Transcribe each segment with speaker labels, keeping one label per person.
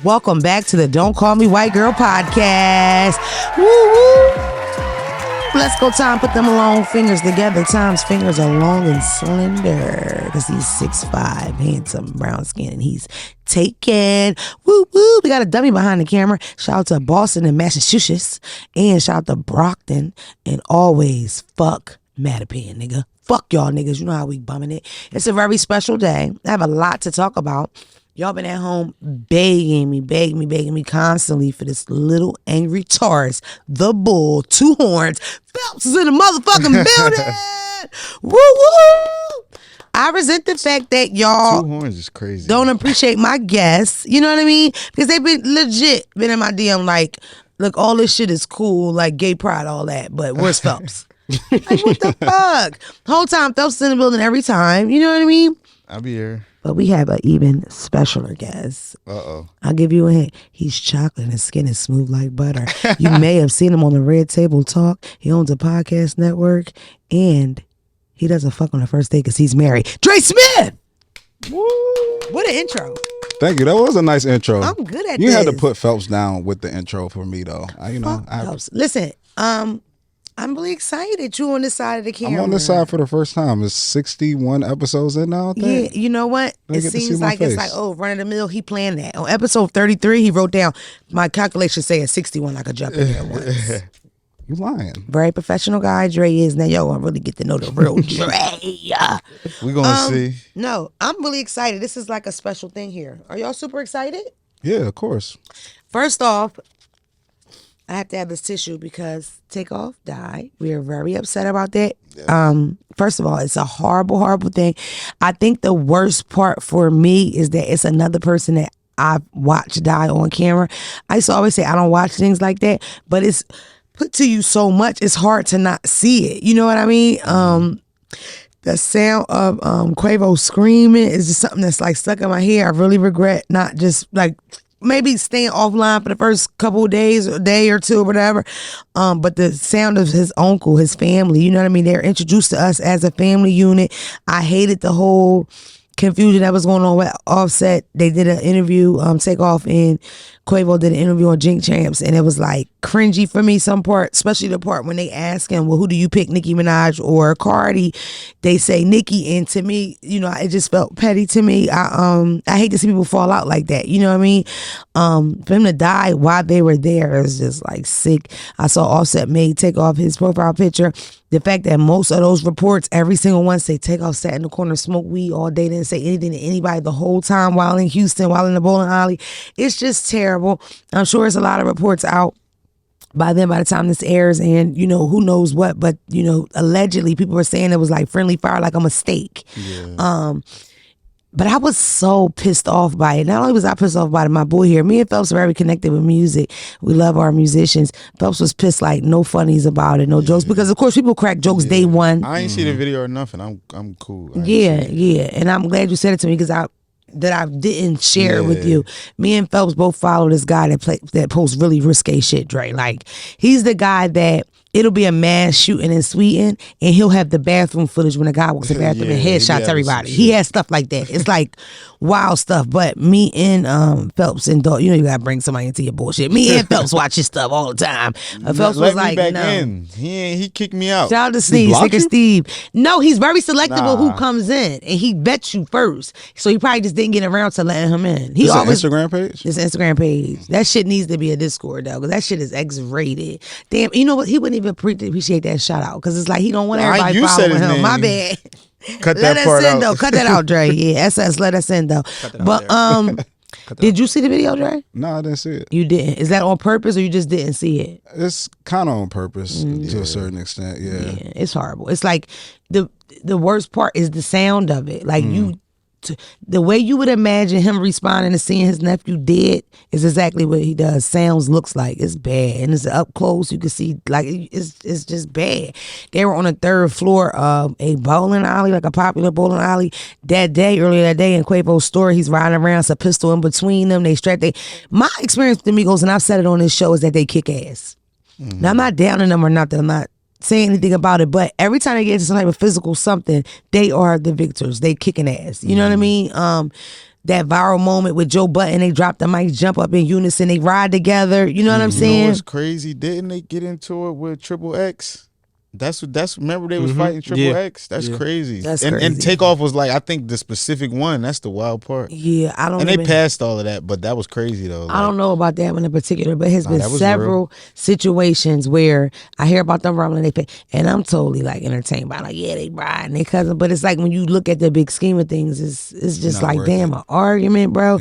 Speaker 1: Welcome back to the Don't Call Me White Girl podcast. Woo woo. Let's go, Tom. Put them long fingers together. Tom's fingers are long and slender because he's 6'5", handsome, brown skin, and he's taken. Woo woo. We got a dummy behind the camera. Shout out to Boston and Massachusetts, and shout out to Brockton, and always fuck Mattapan, nigga. Fuck y'all niggas. You know how we bumming it. It's a very special day. I have a lot to talk about. Y'all been at home begging me constantly for this little angry Taurus, the bull, 2 horns. Phelps is in the motherfucking building. Woo woo. I resent the fact that y'all
Speaker 2: 2 horns is crazy.
Speaker 1: Don't appreciate my guests. You know what I mean? Because they've been legit been in my DM like, look, all this shit is cool, like gay pride, all that, but where's Phelps? Like, what the fuck? The whole time Phelps is in the building every time. You know what I mean?
Speaker 2: I'll be here.
Speaker 1: But we have an even specialer guest.
Speaker 2: Uh-oh.
Speaker 1: I'll give you a hint. He's chocolate and his skin is smooth like butter. You may have seen him on the Red Table Talk. He owns a podcast network. And he doesn't fuck on the first date because he's married. Dre Smith!
Speaker 2: Woo.
Speaker 1: What an intro.
Speaker 2: Thank you. That was a nice intro.
Speaker 1: I'm good at
Speaker 2: you
Speaker 1: this.
Speaker 2: You had to put Phelps down with the intro for me, though.
Speaker 1: Phelps. Listen, I'm really excited you on this side of the camera.
Speaker 2: I'm on this side for the first time. It's 61 episodes in now, I think.
Speaker 1: Yeah, you know what? It seems like it's like, oh, run of the mill, he planned that. On episode 33, he wrote down, my calculations say at 61 I could jump in there once.
Speaker 2: You lying.
Speaker 1: Very professional guy Dre is. Now y'all gonna really get to know the real Dre.
Speaker 2: We're gonna see.
Speaker 1: No, I'm really excited. This is like a special thing here. Are y'all super excited?
Speaker 2: Yeah, of course.
Speaker 1: First off, I have to have this tissue because Takeoff died. We are very upset about that. Yeah. First of all, it's a horrible, horrible thing. I think the worst part for me is that it's another person that I've watched die on camera. I used to always say I don't watch things like that, but it's put to you so much, it's hard to not see it. You know what I mean? The sound of Quavo screaming is just something that's like stuck in my head. I really regret not just like maybe staying offline for the first couple of days, a day or two or whatever. But the sound of his uncle, his family, you know what I mean? They're introduced to us as a family unit. I hated the whole confusion that was going on with Offset. They did an interview, Takeoff and Quavo did an interview on Jink Champs, and it was like cringy for me, some part, especially the part when they ask him, well, who do you pick, Nicki Minaj or Cardi? They say Nicki, and to me, you know, it just felt petty to me. I hate to see people fall out like that, you know what I mean? For him to die while they were there is just like sick. I saw Offset made Takeoff his profile picture. The fact that most of those reports, every single one say Takeoff sat in the corner, smoked weed all day, didn't say anything to anybody the whole time while in Houston, while in the bowling alley. It's just terrible. I'm sure there's a lot of reports out by then by the time this airs, and you know who knows what, but you know allegedly people were saying it was like friendly fire, like a mistake. Yeah. But I was so pissed off by it. Not only was I pissed off by it, my boy here, me and Phelps are very connected with music. We love our musicians. Phelps was pissed, like no funnies about it, no jokes, because of course people crack jokes day one.
Speaker 2: I ain't see the video or nothing. I'm cool.
Speaker 1: Yeah, and I'm glad you said it to me because I didn't share it with you. Me and Phelps both follow this guy that posts really risque shit, Dre. Like, he's the guy that it'll be a mass shooting in Sweden, and he'll have the bathroom footage when a guy walks in the bathroom and headshots everybody. He has stuff like that. It's like wild stuff. But me and Phelps and Dog, you know you gotta bring somebody into your bullshit. Me and Phelps watch his stuff all the time. Phelps was like, no.
Speaker 2: In. He kicked me out.
Speaker 1: Shout out to Steve, Sticker Steve. No, he's very selective of who comes in, and he vets you first. So he probably just didn't get around to letting him in. He always
Speaker 2: Instagram page.
Speaker 1: His Instagram page. That shit needs to be a Discord though, because that shit is X-rated. Damn, you know what? He wouldn't even appreciate that shout out because it's like he don't want everybody following him. Name. My bad.
Speaker 2: Cut that part out.
Speaker 1: Though. Cut that out, Dre. Yeah, SS, let us in though. But did you see the video, Dre?
Speaker 2: No, I didn't see it.
Speaker 1: You didn't. Is that on purpose or you just didn't see it?
Speaker 2: It's kind of on purpose to a certain extent. Yeah,
Speaker 1: it's horrible. It's like the worst part is the sound of it. Like the way you would imagine him responding to seeing his nephew dead is exactly what he does. Sounds, looks like. It's bad. And it's up close. You can see, like, it's just bad. They were on the 3rd floor of a bowling alley, like a popular bowling alley. Earlier that day in Quavo's store, he's riding around, it's a pistol in between them. My experience with the Migos, and I've said it on this show, is that they kick ass. Now, I'm not downing them or nothing. I'm not saying anything about it, but every time they get into some type of physical something, they are the victors. They kicking ass. You know what I mean? that viral moment with Joe Button. They drop the mic, jump up in unison, they ride together. You know what I'm
Speaker 3: You know
Speaker 1: saying?
Speaker 3: what's crazy? Didn't they get into it with Triple X? That's remember they was fighting Triple X? That's crazy.
Speaker 1: That's
Speaker 3: and
Speaker 1: crazy.
Speaker 3: Takeoff was like, I think the specific one. That's the wild part.
Speaker 1: Yeah, I don't.
Speaker 3: And
Speaker 1: even,
Speaker 3: they passed all of that, but that was crazy though.
Speaker 1: I don't know about that one in particular, but has been
Speaker 3: that was
Speaker 1: several situations where I hear about them rumbling, and I'm totally like entertained by like, yeah, they riding they cousin, but it's like when you look at the big scheme of things, it's just
Speaker 2: Not
Speaker 1: like,
Speaker 2: worth
Speaker 1: damn,
Speaker 2: it.
Speaker 1: an argument, bro.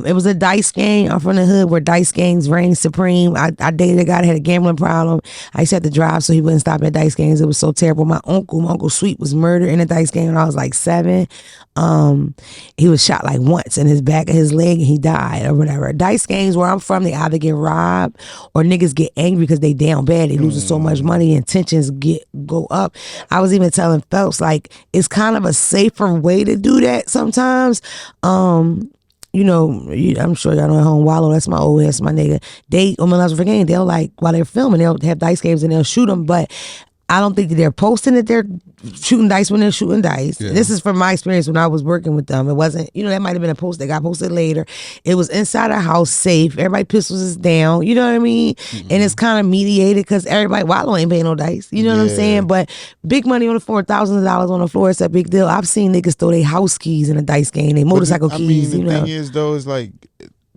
Speaker 1: It was a dice game. I'm from the hood where dice games reign supreme. I dated a guy that had a gambling problem. I used to have to drive so he wouldn't stop at dice games. It was so terrible. My uncle Sweet was murdered in a dice game when I was like 7. He was shot like once in his back of his leg and he died or whatever. Dice games where I'm from, they either get robbed or niggas get angry because they down bad. They losing so much money and tensions go up. I was even telling Phelps like it's kind of a safer way to do that sometimes. You know, I'm sure y'all know at home, Wallow, that's my old ass, my nigga. When I was for game, they'll like, while they're filming, they'll have dice games and they'll shoot them, but I don't think that they're posting that they're shooting dice when they're shooting dice.
Speaker 2: Yeah.
Speaker 1: This is from my experience when I was working with them. It wasn't, that might have been a post that got posted later. It was inside a house, safe. Everybody pistols is down. You know what I mean? And it's kind of mediated because everybody, Wallow ain't paying no dice. You know what I'm saying? But big money on the floor, thousands of dollars on the floor, it's a big deal. I've seen niggas throw their house keys in a dice game, their motorcycle keys.
Speaker 3: The thing is though, is like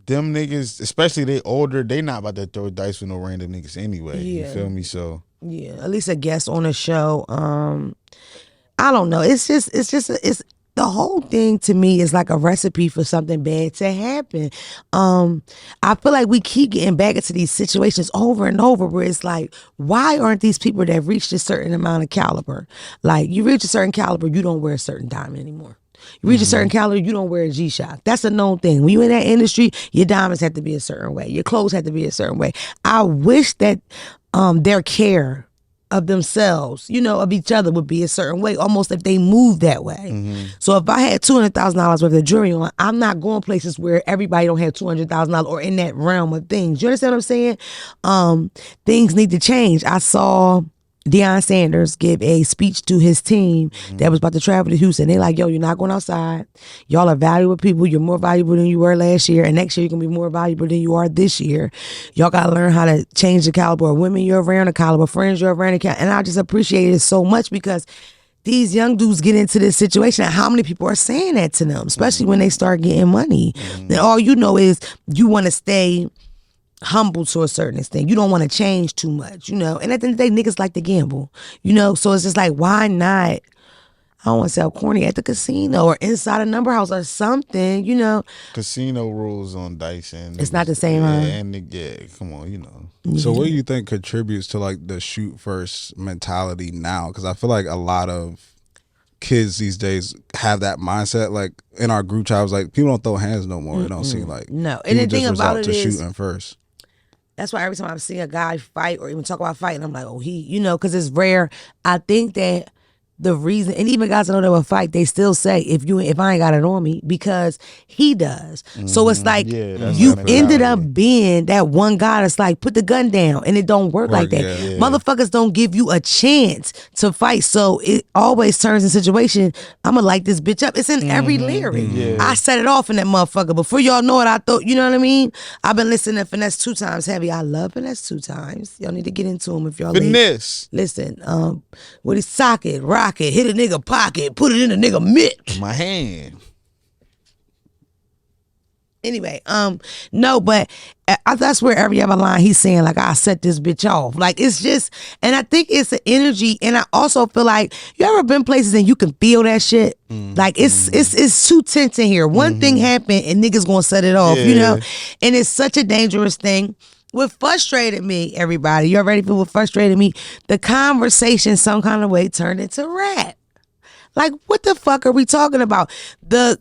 Speaker 3: them niggas, especially they older, they not about to throw dice with no random niggas anyway. You feel me? So
Speaker 1: yeah, at least a guest on a show. I don't know. It's the whole thing to me is like a recipe for something bad to happen. I feel like we keep getting back into these situations over and over where it's like, why aren't these people that have reached a certain amount of caliber? Like you reach a certain caliber, you don't wear a certain diamond anymore. You reach a certain caliber, you don't wear a G-Shock. That's a known thing. When you in that industry, your diamonds have to be a certain way. Your clothes have to be a certain way. I wish that their care of themselves, of each other would be a certain way, almost if they move that way. So if I had $200,000 worth of jewelry on, I'm not going places where everybody don't have $200,000 or in that realm of things. You understand what I'm saying? Things need to change. I saw Deion Sanders give a speech to his team that was about to travel to Houston. They're like, yo, you're not going outside. Y'all are valuable people. You're more valuable than you were last year. And next year, you're going to be more valuable than you are this year. Y'all got to learn how to change the caliber of women you're around, the caliber of friends you're around. And I just appreciate it so much because these young dudes get into this situation and how many people are saying that to them, especially when they start getting money. And all you know is you want to stay humble to a certain extent. You don't want to change too much, And at the end of the day, niggas like to gamble, So it's just like, why not? I don't want to sell corny at the casino or inside a number house or something,
Speaker 3: Casino rules on dice and
Speaker 1: it's not the same, huh?
Speaker 3: And come on,
Speaker 2: So what do you think contributes to like the shoot first mentality now? Because I feel like a lot of kids these days have that mindset. Like in our group chat, I was like, people don't throw hands no more. It don't seem like
Speaker 1: no. And the thing about it is,
Speaker 2: shooting first.
Speaker 1: That's why every time I see a guy fight or even talk about fighting, I'm like, oh, because it's rare. I think that the reason, and even guys that know they will fight, they still say, if I ain't got it on me, because he does. So it's like, you ended up being that one guy that's like, put the gun down, and it don't work like that.
Speaker 2: Yeah.
Speaker 1: Motherfuckers don't give you a chance to fight, so it always turns in situation, I'm gonna light this bitch up. It's in every lyric. I set it off in that motherfucker. Before y'all know it, I thought, you know what I mean? I've been listening to Finesse 2 Times Heavy. I love Finesse 2 Times. Y'all need to get into them if y'all
Speaker 3: Finesse.
Speaker 1: Listen, with his socket, rocket, hit a nigga pocket, put it in a nigga mitt.
Speaker 3: My hand.
Speaker 1: Anyway, no, but that's where every other line he's saying, like, I set this bitch off. Like, it's just, and I think it's the energy, and I also feel like, you ever been places and you can feel that shit? Like, it's too tense in here. One thing happened and niggas gonna set it off, And it's such a dangerous thing. What frustrated me, everybody, you ready for what frustrated me? The conversation some kind of way turned into rap. Like, what the fuck are we talking about? The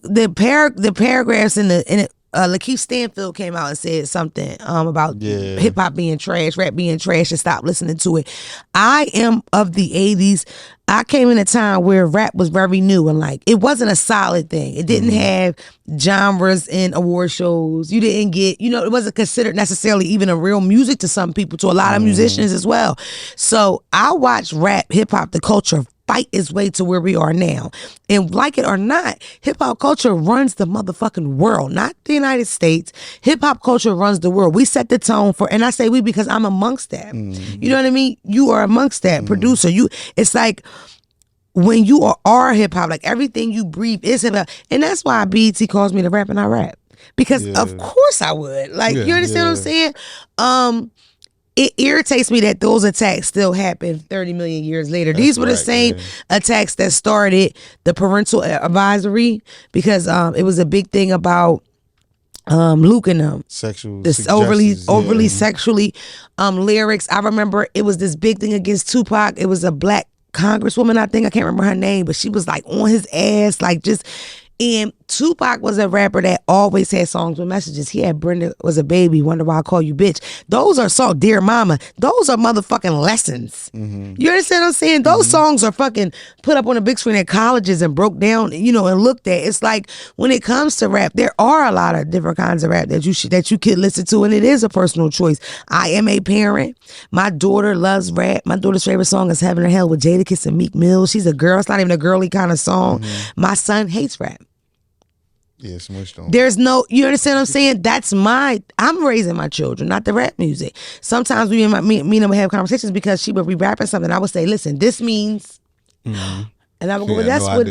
Speaker 1: paragraphs in it, Lakeith Stanfield came out and said something about hip hop being trash, rap being trash, and stop listening to it. I am of the 80s. I came in a time where rap was very new and like it wasn't a solid thing. It didn't have genres in award shows. You didn't get, it wasn't considered necessarily even a real music to some people, to a lot of musicians as well. So I watched rap, hip hop, the culture fight its way to where we are now. And like it or not, hip hop culture runs the motherfucking world, not the United States. Hip hop culture runs the world. We set the tone for, and I say we because I'm amongst that. You know what I mean? You are amongst that producer. It's like when you are hip hop, like everything you breathe is hip hop. And that's why BET calls me the rap and I rap. Because of course I would. Like, you understand what I'm saying? It irritates me that those attacks still happen 30 million years later. These were the same attacks that started the parental advisory, because it was a big thing about Luke and them.
Speaker 3: Sexual
Speaker 1: this overly sexually lyrics. I remember it was this big thing against Tupac. It was a black congresswoman, I think. I can't remember her name, but she was like on his ass, like just. And Tupac was a rapper that always had songs with messages. He had Brenda Was a Baby, Wonder Why I Call You Bitch. Those are songs, Dear Mama. Those are motherfucking lessons. You understand what I'm saying? Those songs are fucking put up on a big screen at colleges and broke down, you know, and looked at. It's like when it comes to rap, there are a lot of different kinds of rap that you could listen to, and it is a personal choice. I am a parent. My daughter loves rap. My daughter's favorite song is Heaven or Hell with Jadakiss and Meek Mill. She's a girl. It's not even a girly kind of song. My son hates rap.
Speaker 3: Yeah, smushed on.
Speaker 1: There's no, you understand what I'm saying? I'm raising my children, not the rap music. Sometimes me and them would have conversations because she would be rapping something. I would say, listen, this means, and I would go, well, that's what.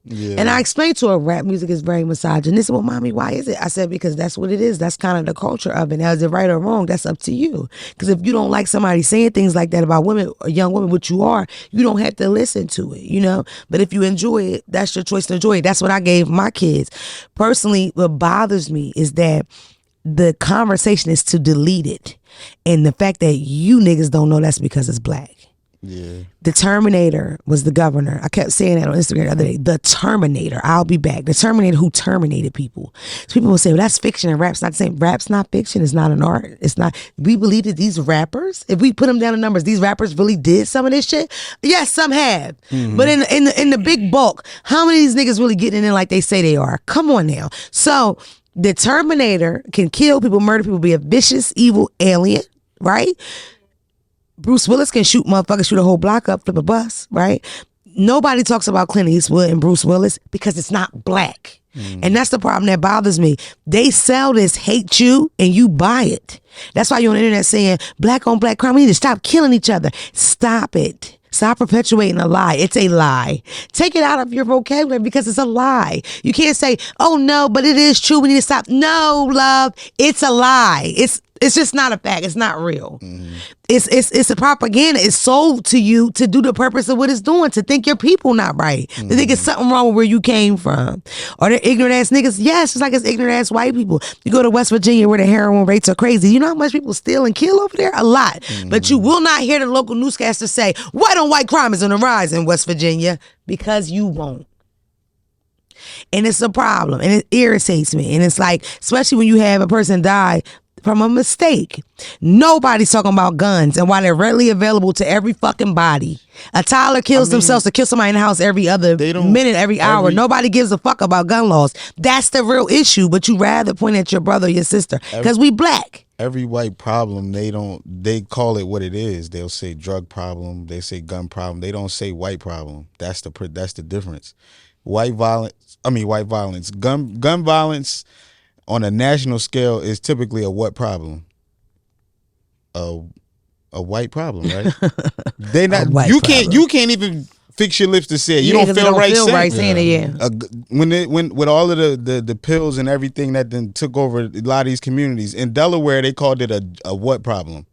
Speaker 1: Yeah. And I explained to her, rap music is very misogynistic. Well, mommy, why is it? I said, because that's what it is. That's kind of the culture of it. Now, is it right or wrong? That's up to you. Because if you don't like somebody saying things like that about women or young women, which you are, you don't have to listen to it, you know? But if you enjoy it, that's your choice to enjoy it. That's what I gave my kids. Personally, what bothers me is that the conversation is to delete it. And the fact that you niggas don't know that's because it's black.
Speaker 3: Yeah.
Speaker 1: The Terminator was the governor. I kept saying that on Instagram the other day. The Terminator. I'll be back. The Terminator who terminated people. So people will say, well, that's fiction and rap's not the same. Rap's not fiction. It's not an art. It's not. We believe that these rappers, if we put them down in numbers, these rappers really did some of this shit. Yes, some have. But in the big bulk, how many of these niggas really getting in like they say they are? Come on now. So the Terminator can kill people, murder people, be a vicious, evil alien, right? Bruce Willis can shoot motherfuckers, shoot a whole block up, flip a bus, right? Nobody talks about Clint Eastwood and Bruce Willis because it's not black. And that's the problem that bothers me. They sell this hate you and you buy it. That's why you're on the internet saying black on black crime. We need to stop killing each other. Stop it. Stop perpetuating a lie. It's a lie. Take it out of your vocabulary because it's a lie. You can't say, oh no, but it is true. We need to stop. No, love, it's a lie. It's just not a fact. It's not real. It's a propaganda. It's sold to you to do the purpose of what it's doing, to think your people not right. To think it's something wrong with where you came from. Or they're ignorant ass niggas. Yes, it's like it's ignorant ass white people. You go to West Virginia where the heroin rates are crazy. You know how much people steal and kill over there? A lot. But you will not hear the local newscaster say, white on white crime is on the rise in West Virginia, because you won't. And it's a problem. And it irritates me. And it's like, especially when you have a person die from a mistake. Nobody's talking about guns and why they're readily available to every fucking body. A toddler kills themselves to kill somebody in the house every other minute, every hour. Nobody gives a fuck about gun laws. That's the real issue, but you rather point at your brother or your sister because we black.
Speaker 3: Every white problem, they call it what it is. They'll say drug problem, they say gun problem. They don't say white problem. That's the difference. White violence, gun violence on a national scale is typically a what problem? A white problem, right? They not. You can't even fix your lips to say it. You don't feel right saying it. When with all of the pills and everything that then took over a lot of these communities in Delaware, they called it a what problem?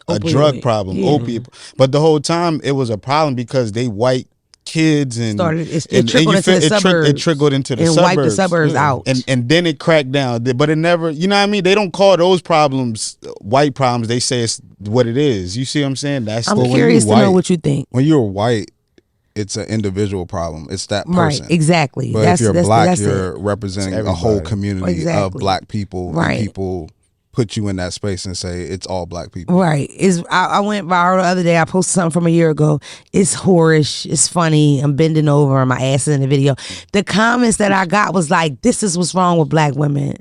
Speaker 3: A drug problem, opiate. But the whole time it was a problem because they white kids and it trickled into the suburbs. It trickled into the suburbs and wiped the suburbs out. And then it cracked down. But it never, you know what I mean? They don't call those problems white problems. They say it's what it is. You see what I'm saying?
Speaker 1: I'm curious to know what you think.
Speaker 2: When you're white, it's an individual problem. It's that person.
Speaker 1: Right, exactly.
Speaker 2: But if you're black, you're representing a whole community of black people.
Speaker 1: Right.
Speaker 2: And people put you in that space and say it's all black people.
Speaker 1: Right. I went viral the other day. I posted something from a year ago. It's whorish. It's funny. I'm bending over and my ass is in the video. The comments that I got was like, this is what's wrong with black women.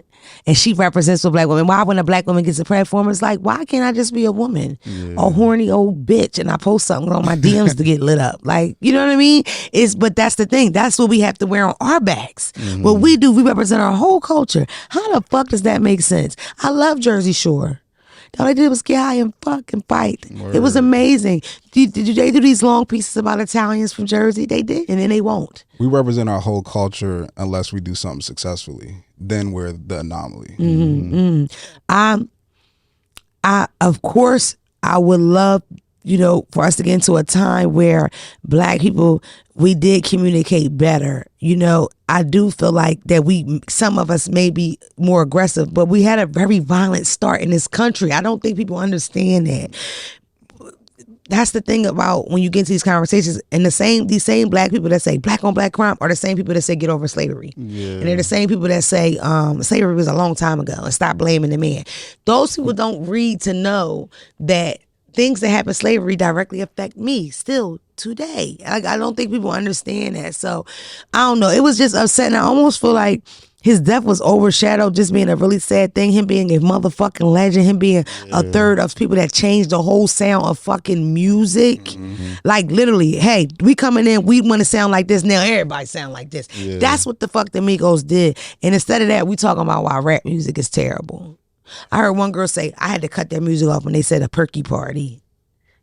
Speaker 1: and she represents a black woman. Why when a black woman gets a platform, it's like, why can't I just be a woman? A horny old bitch and I post something on my DMs to get lit up. Like, you know what I mean? But that's the thing. That's what we have to wear on our backs. What we do, we represent our whole culture. How the fuck does that make sense? I love Jersey Shore. All they did was get high and fucking fight. It was amazing. Did they do these long pieces about Italians from Jersey? They did, and then they won't.
Speaker 2: We represent our whole culture unless we do something successfully. Then we're the anomaly.
Speaker 1: Of course, I would love, for us to get into a time where black people, we did communicate better. I do feel like that some of us may be more aggressive, but we had a very violent start in this country. I don't think people understand that. That's the thing about when you get into these conversations, and these same black people that say black on black crime are the same people that say get over slavery. Yeah. And they're the same people that say slavery was a long time ago and stop blaming the man. Those people don't read to know that things that happen in slavery directly affect me still today. I don't think people understand that. So I don't know. It was just upsetting. I almost feel like his death was overshadowed just being a really sad thing. Him being a motherfucking legend. Him being a third of people that changed the whole sound of fucking music. Like literally, hey, we coming in, we want to sound like this. Now everybody sound like this. Yeah. That's what the fuck the Migos did. And instead of that, we talking about why rap music is terrible. I heard one girl say, I had to cut their music off when they said a perky party.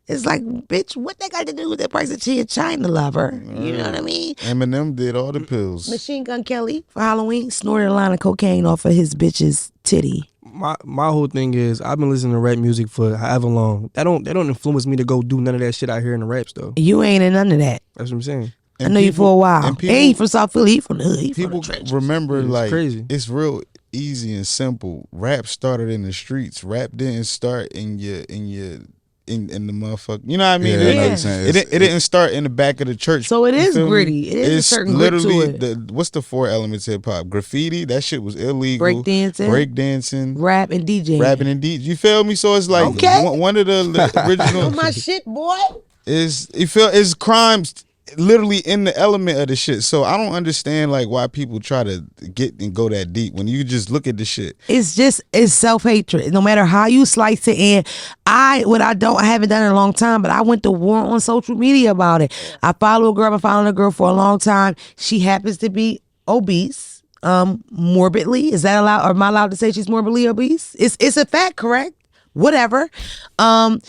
Speaker 1: It's like, bitch, what they got to do with that price of a China lover? You know what I mean?
Speaker 3: Eminem did all the pills.
Speaker 1: Machine Gun Kelly for Halloween snorted a line of cocaine off of his bitch's titty.
Speaker 4: My whole thing is I've been listening to rap music for however long. That don't influence me to go do none of that shit out here in the raps though.
Speaker 1: You ain't in none of that.
Speaker 4: That's what I'm saying.
Speaker 1: I know you for a while. And he ain't from South Philly. He from the hood. He
Speaker 3: people
Speaker 1: from the trenches.
Speaker 3: Remember, like,
Speaker 4: crazy.
Speaker 3: It's real easy and simple. Rap started in the streets. Rap didn't start in the motherfucker. You know what I mean?
Speaker 2: Yeah.
Speaker 3: It didn't start in the back of the church.
Speaker 1: So it is gritty. It is a certain grit to it.
Speaker 3: What's the 4 elements of hip hop? Graffiti, that shit was illegal.
Speaker 1: Breakdancing, rap and DJing.
Speaker 3: Rapping and DJing. You feel me? So it's like one of the original.
Speaker 1: My shit, boy.
Speaker 3: Is crimes literally in the element of the shit. So I don't understand like why people try to get and go that deep when you just look at the shit.
Speaker 1: It's self-hatred. No matter how you slice it in. I haven't done it in a long time, but I went to war on social media about it. I follow a girl. I've been following a girl for a long time. She happens to be obese, morbidly. Is that allowed? Or am I allowed to say she's morbidly obese? It's a fact, correct? Whatever.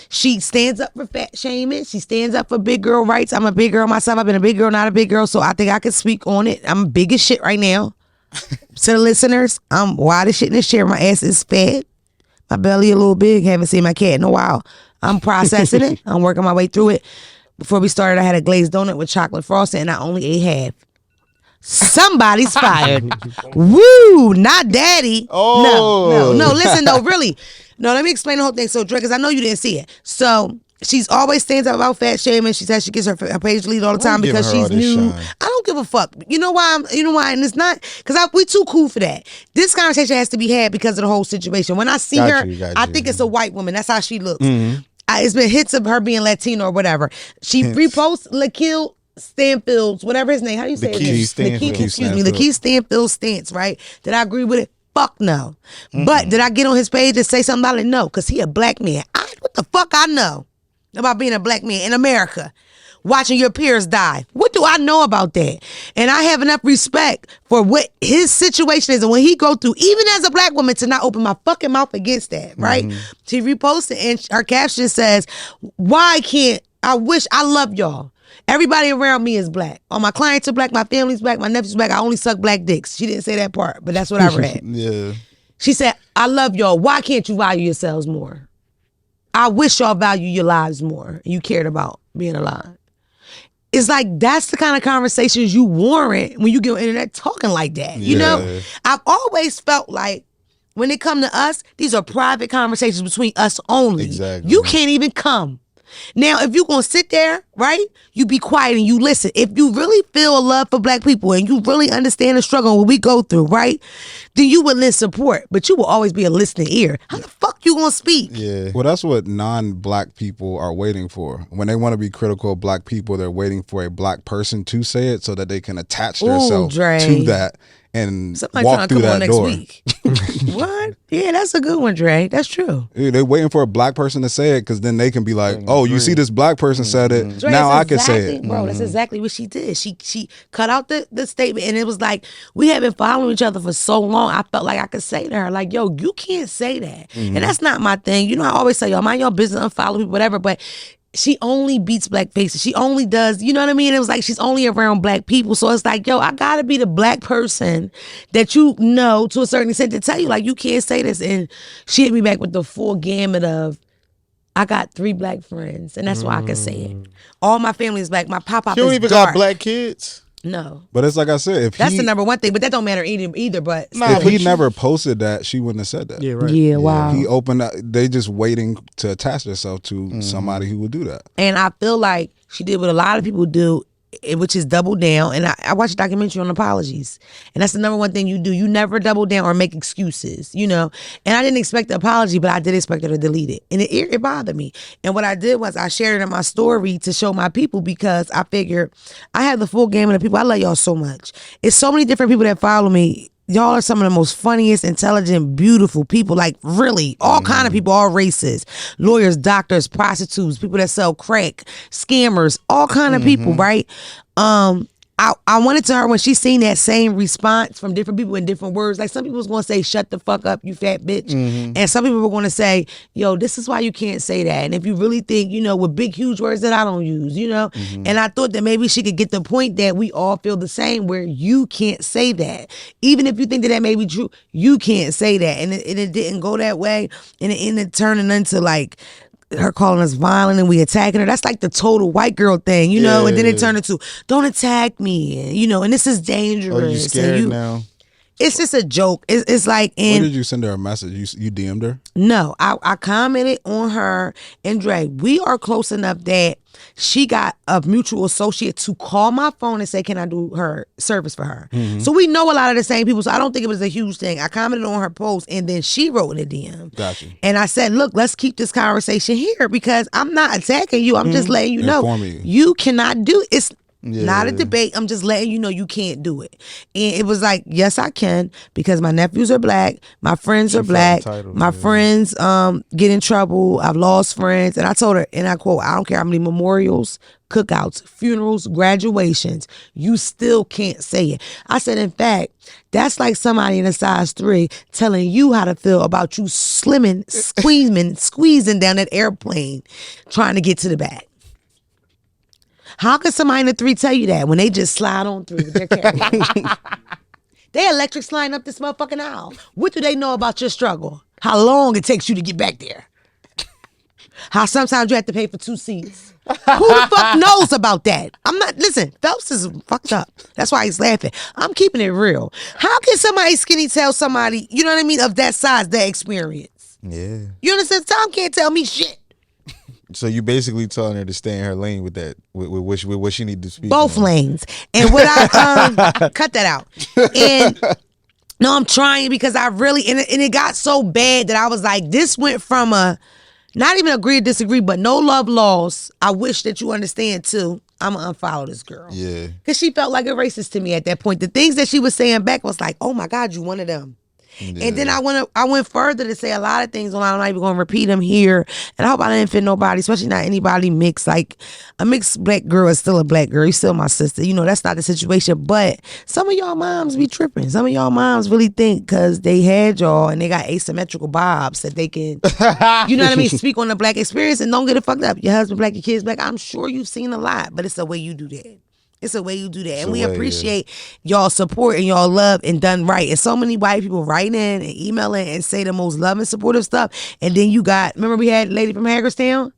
Speaker 1: She stands up for fat shaming. She stands up for big girl rights. I'm a big girl myself. I've been a big girl, not a big girl, so I think I can speak on it. I'm big as shit right now. To the listeners, I'm wide as shit in this chair. My ass is fat. My belly a little big. Haven't seen my cat in a while. I'm processing it. I'm working my way through it. Before we started, I had a glazed donut with chocolate frosting, and I only ate half. Somebody's fired. Woo, not daddy.
Speaker 3: Oh.
Speaker 1: No, listen though, really. No, let me explain the whole thing. So, Dre, because I know you didn't see it. So, she's always stands up about fat shaming. She says she gets her page lead all the time because she's new.
Speaker 3: Shine.
Speaker 1: I don't give a fuck. You know why? And it's not because we too cool for that. This conversation has to be had because of the whole situation. When I see her, I think it's a white woman. That's how she looks. It's been hits of her being Latino or whatever. She reposts Lakeith Stanfield's, whatever his name. How do you say his name? Lakeith Stanfield's stance, right? Did I agree with it? Fuck no. But did I get on his page and say something about it? No, because he a black man. What the fuck I know about being a black man in America? Watching your peers die. What do I know about that? And I have enough respect for what his situation is and what he go through, even as a black woman, to not open my fucking mouth against that, right? She reposted and her caption says, why can't, I love y'all. Everybody around me is black. All my clients are black. My family's black. My nephew's black. I only suck black dicks. She didn't say that part, but that's what I read.
Speaker 3: Yeah.
Speaker 1: She said, I love y'all. Why can't you value yourselves more? I wish y'all value your lives more and you cared about being alive. It's like that's the kind of conversations you warrant when you get on the internet talking like that. You know? I've always felt like when it come to us, these are private conversations between us only.
Speaker 3: Exactly.
Speaker 1: You can't even come. Now, if you're going to sit there right? You be quiet and you listen. If you really feel a love for black people and you really understand the struggle and what we go through, right? Then you would lend support, but you will always be a listening ear. How the fuck you gonna speak?
Speaker 3: Yeah.
Speaker 2: Well, that's what non-black people are waiting for. When they want to be critical of black people, they're waiting for a black person to say it so that they can attach themselves
Speaker 1: Dre.
Speaker 2: to that and
Speaker 1: Somebody
Speaker 2: walk
Speaker 1: trying to
Speaker 2: through
Speaker 1: come on
Speaker 2: that
Speaker 1: next
Speaker 2: door.
Speaker 1: week. What? Yeah, that's a good one, Dre. That's true.
Speaker 2: Yeah, they're waiting for a black person to say it because then they can be like, "Oh, you see, this black person said it.
Speaker 1: Dre,
Speaker 2: Now I
Speaker 1: that's
Speaker 2: can say
Speaker 1: exactly,
Speaker 2: it."
Speaker 1: bro. That's exactly what she did. She cut out the statement, and it was like we had been following each other for so long. I felt like I could say to her, like, "Yo, you can't say that," and that's not my thing. You know, I always say, "Yo, mind your business, unfollow people, whatever." But she only beats black faces. She only does, you know what I mean? It was like she's only around black people. So it's like, yo, I gotta be the black person that you know to a certain extent to tell you, like, you can't say this. And she hit me back with the full gamut of, I got 3 black friends, and that's why I can say it. All my family is black. My pop
Speaker 3: You don't
Speaker 1: is
Speaker 3: even
Speaker 1: dark.
Speaker 3: got black kids.
Speaker 1: No.
Speaker 2: But it's like I said, if
Speaker 1: That's
Speaker 2: he,
Speaker 1: the number one thing, but that don't matter either. But
Speaker 2: if he never posted that, she wouldn't have said that.
Speaker 4: Yeah, right.
Speaker 1: yeah, wow.
Speaker 2: He opened up. They just waiting to attach themselves to somebody who would do that.
Speaker 1: And I feel like she did what a lot of people do, which is double down. And I watched a documentary on apologies. And that's the number one thing you do. You never double down or make excuses, you know. And I didn't expect the apology, but I did expect her to delete it. And it bothered me. And what I did was I shared it in my story to show my people because I figured I have the full gamut of people. I love y'all so much. It's so many different people that follow me. Y'all are some of the most funniest, intelligent, beautiful people. Like really, all kind of people, all races, lawyers, doctors, prostitutes, people that sell crack, scammers, all kind of people, right? I wanted to her when she seen that same response from different people in different words. Like some people was gonna say, "Shut the fuck up, you fat bitch," and some people were gonna say, "Yo, this is why you can't say that." And if you really think, you know, with big huge words that I don't use, you know, and I thought that maybe she could get the point that we all feel the same, where you can't say that, even if you think that that may be true, you can't say that, and it didn't go that way, and it ended turning into like her calling us violent and we attacking her. That's like the total white girl thing, you know? And then it turned into, don't attack me, you know, and this is dangerous.
Speaker 3: Oh, you scared now?
Speaker 1: It's just a joke. It's like,
Speaker 2: When
Speaker 1: and
Speaker 2: did you send her a message? You DM'd her?
Speaker 1: no, I commented on her and Dre. We are close enough that she got a mutual associate to call my phone and say, can I do her service for her? So we know a lot of the same people. So I don't think it was a huge thing. I commented on her post and then she wrote in a DM.
Speaker 2: Gotcha.
Speaker 1: And I said, look, let's keep this conversation here because I'm not attacking you. I'm just letting you know
Speaker 2: Informing you.
Speaker 1: you cannot do it's not a debate. I'm just letting you know you can't do it. And it was like, yes, I can because my nephews are black. My friends are black.
Speaker 3: entitled,
Speaker 1: My friends get in trouble. I've lost friends. And I told her, and I quote, I don't care how many memorials, cookouts, funerals, graduations, you still can't say it. I said, in fact, that's like somebody in a size 3 telling you how to feel about you slimming, squeezing down that airplane trying to get to the back. How can somebody in a 3 tell you that when they just slide on through with their carry-on? They electric sliding up this motherfucking aisle. What do they know about your struggle? How long it takes you to get back there? How sometimes you have to pay for 2 seats. Who the fuck knows about that? I'm not, listen, Phelps is fucked up. That's why he's laughing. I'm keeping it real. How can somebody skinny tell somebody, you know what I mean, of that size, that experience?
Speaker 3: Yeah.
Speaker 1: You understand? Tom can't tell me shit.
Speaker 3: So you basically telling her to stay in her lane with that, with what she need to speak.
Speaker 1: Both
Speaker 3: on.
Speaker 1: lanes. And what I cut that out. And no, I'm trying because I really and it got so bad that I was like, this went from a not even agree or disagree, but no love lost. I wish that you understand too. I'm gonna unfollow this girl.
Speaker 3: Yeah.
Speaker 1: Because she felt like a racist to me at that point. The things that she was saying back was like, oh my God, you one of them.
Speaker 3: Yeah.
Speaker 1: And then I went further to say a lot of things. I'm not even going to repeat them here. And I hope I didn't offend nobody, especially not anybody mixed. Like a mixed black girl is still a black girl. You're still my sister. You know, that's not the situation. But some of y'all moms be tripping. Some of y'all moms really think because they had y'all and they got asymmetrical bobs that they can, you know what I mean, speak on the black experience and don't get it fucked up. Your husband black, your kids black. I'm sure you've seen a lot, but it's the way you do that. It's the way you do that. And we appreciate y'all support and y'all love and done right. And so many white people write in and emailing and say the most loving, supportive stuff. And then you got, remember we had a lady from Hagerstown?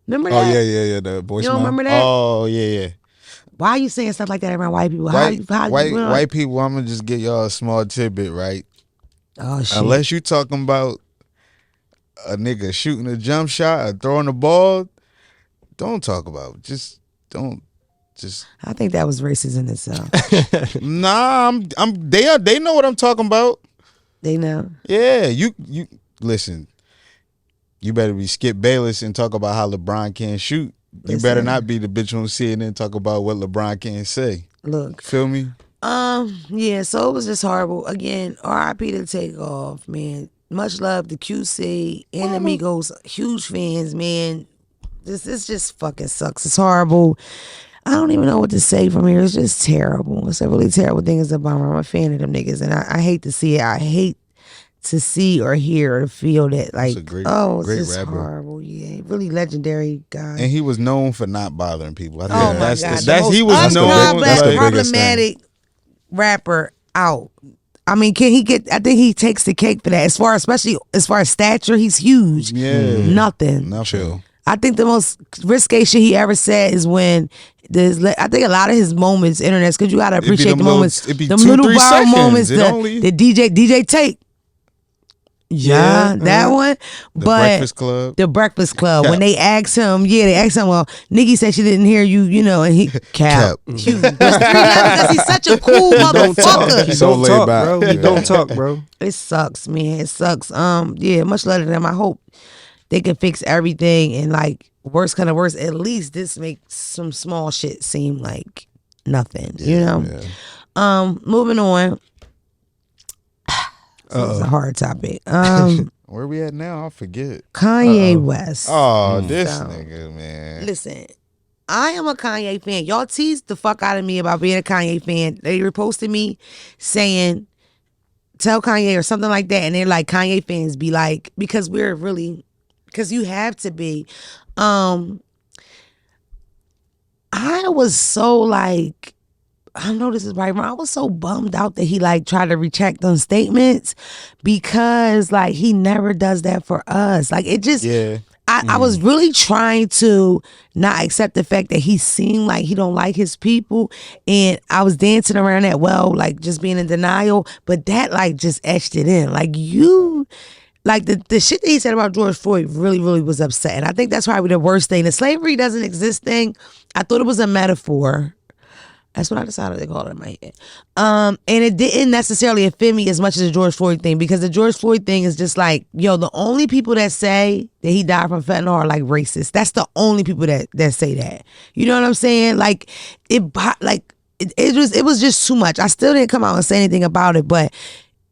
Speaker 1: Remember that?
Speaker 2: Oh, yeah. The voicemail.
Speaker 1: You don't remember that?
Speaker 3: Oh yeah.
Speaker 1: Why are you saying stuff like that around white people?
Speaker 3: White people, I'm gonna just give y'all a small tidbit, right?
Speaker 1: Oh, shit.
Speaker 3: Unless you talking about a nigga shooting a jump shot or throwing a ball, don't talk about it. Just don't just.
Speaker 1: I think that was racist in itself.
Speaker 3: Nah, they know what I'm talking about.
Speaker 1: They know.
Speaker 3: Yeah, you listen. You better be Skip Bayless and talk about how LeBron can't shoot. You better
Speaker 1: Listen.
Speaker 3: not be the bitch on CNN and talk about what LeBron can't say.
Speaker 1: Look.
Speaker 3: Feel me?
Speaker 1: Yeah, so it was just horrible. Again, RIP to Takeoff, man. Much love to QC and Amigos. Huge fans, man. This just fucking sucks. It's horrible. I don't even know what to say from here. It's just terrible. It's a really terrible thing. It's a bummer. I'm a fan of them niggas, and I hate to see it. I hate to see or hear or feel that, like,
Speaker 3: a great
Speaker 1: it's
Speaker 3: rapper.
Speaker 1: just horrible. Yeah, really legendary guy.
Speaker 3: And he was known for not bothering people. I think
Speaker 1: Oh my
Speaker 3: that's
Speaker 1: God,
Speaker 3: that's
Speaker 1: the
Speaker 3: he
Speaker 1: most
Speaker 3: was known.
Speaker 2: that's the biggest
Speaker 1: problematic rapper out. I mean, can he get? I think he takes the cake for that. Especially as far as stature, he's huge.
Speaker 3: Yeah,
Speaker 1: Nothing.
Speaker 2: Chill.
Speaker 1: I think the most risque shit he ever said is when I think a lot of his moments, internets, because you gotta
Speaker 3: It'd be
Speaker 1: appreciate
Speaker 3: them
Speaker 1: the
Speaker 3: little-
Speaker 1: moments,
Speaker 3: it'd be
Speaker 1: them
Speaker 3: 2-3
Speaker 1: little viral
Speaker 3: seconds.
Speaker 1: moments,
Speaker 3: It only-
Speaker 1: the DJ Take. Yeah, that one.
Speaker 3: The
Speaker 1: But
Speaker 3: Breakfast Club.
Speaker 1: The Breakfast Club.
Speaker 3: Cap.
Speaker 1: When they asked him, well, Nikki said she didn't hear you, and he Cap. He was 311 because he's such a cool
Speaker 4: Don't talk.
Speaker 1: motherfucker.
Speaker 4: He
Speaker 2: So
Speaker 4: don't
Speaker 2: laid
Speaker 4: talk,
Speaker 2: back.
Speaker 4: bro. He
Speaker 2: Yeah.
Speaker 4: don't talk, bro.
Speaker 1: It sucks, man. It sucks. Yeah, much love to them. I hope they can fix everything, and like worst kind of worst, at least this makes some small shit seem like nothing. Moving on. This is a hard topic.
Speaker 3: Where we at now? I forget.
Speaker 1: Kanye West.
Speaker 3: Oh, this
Speaker 1: So,
Speaker 3: nigga, man.
Speaker 1: Listen, I am a Kanye fan. Y'all teased the fuck out of me about being a Kanye fan. They reposted me saying, tell Kanye or something like that. And they're like, Kanye fans be like, because you have to be. I was so like, I know this is right, wrong. I was so bummed out that he like tried to retract those statements because like he never does that for us. Like it just,
Speaker 3: Yeah.
Speaker 1: I was really trying to not accept the fact that he seemed like he don't like his people, and I was dancing around that, like just being in denial, but that like just etched it in. Like like the shit that he said about George Floyd really, really was upsetting. I think that's probably the worst thing. The slavery doesn't exist thing, I thought it was a metaphor. That's what I decided to call it in my head. And it didn't necessarily offend me as much as the George Floyd thing, because the George Floyd thing is just like, the only people that say that he died from fentanyl are like racist. That's the only people that say that. You know what I'm saying? Like it was just too much. I still didn't come out and say anything about it, but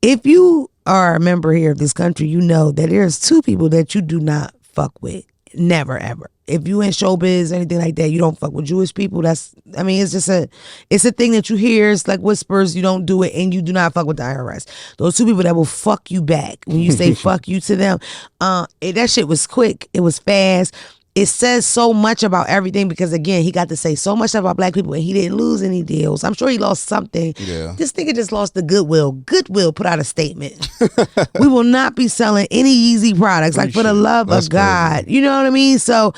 Speaker 1: if you are a member here of this country, you know that there's two people that you do not fuck with. Never, ever. If you in showbiz, anything like that, you don't fuck with Jewish people. It's a thing that you hear. It's like whispers. You don't do it, and you do not fuck with the IRS. Those two people that will fuck you back when you say fuck you to them. That shit was quick. It was fast. It says so much about everything because, again, he got to say so much stuff about black people and he didn't lose any deals. I'm sure he lost something.
Speaker 2: Yeah. This
Speaker 1: nigga just lost the Goodwill. Goodwill put out a statement. We will not be selling any Yeezy products, like for the love of God. Crazy. You know what I mean? So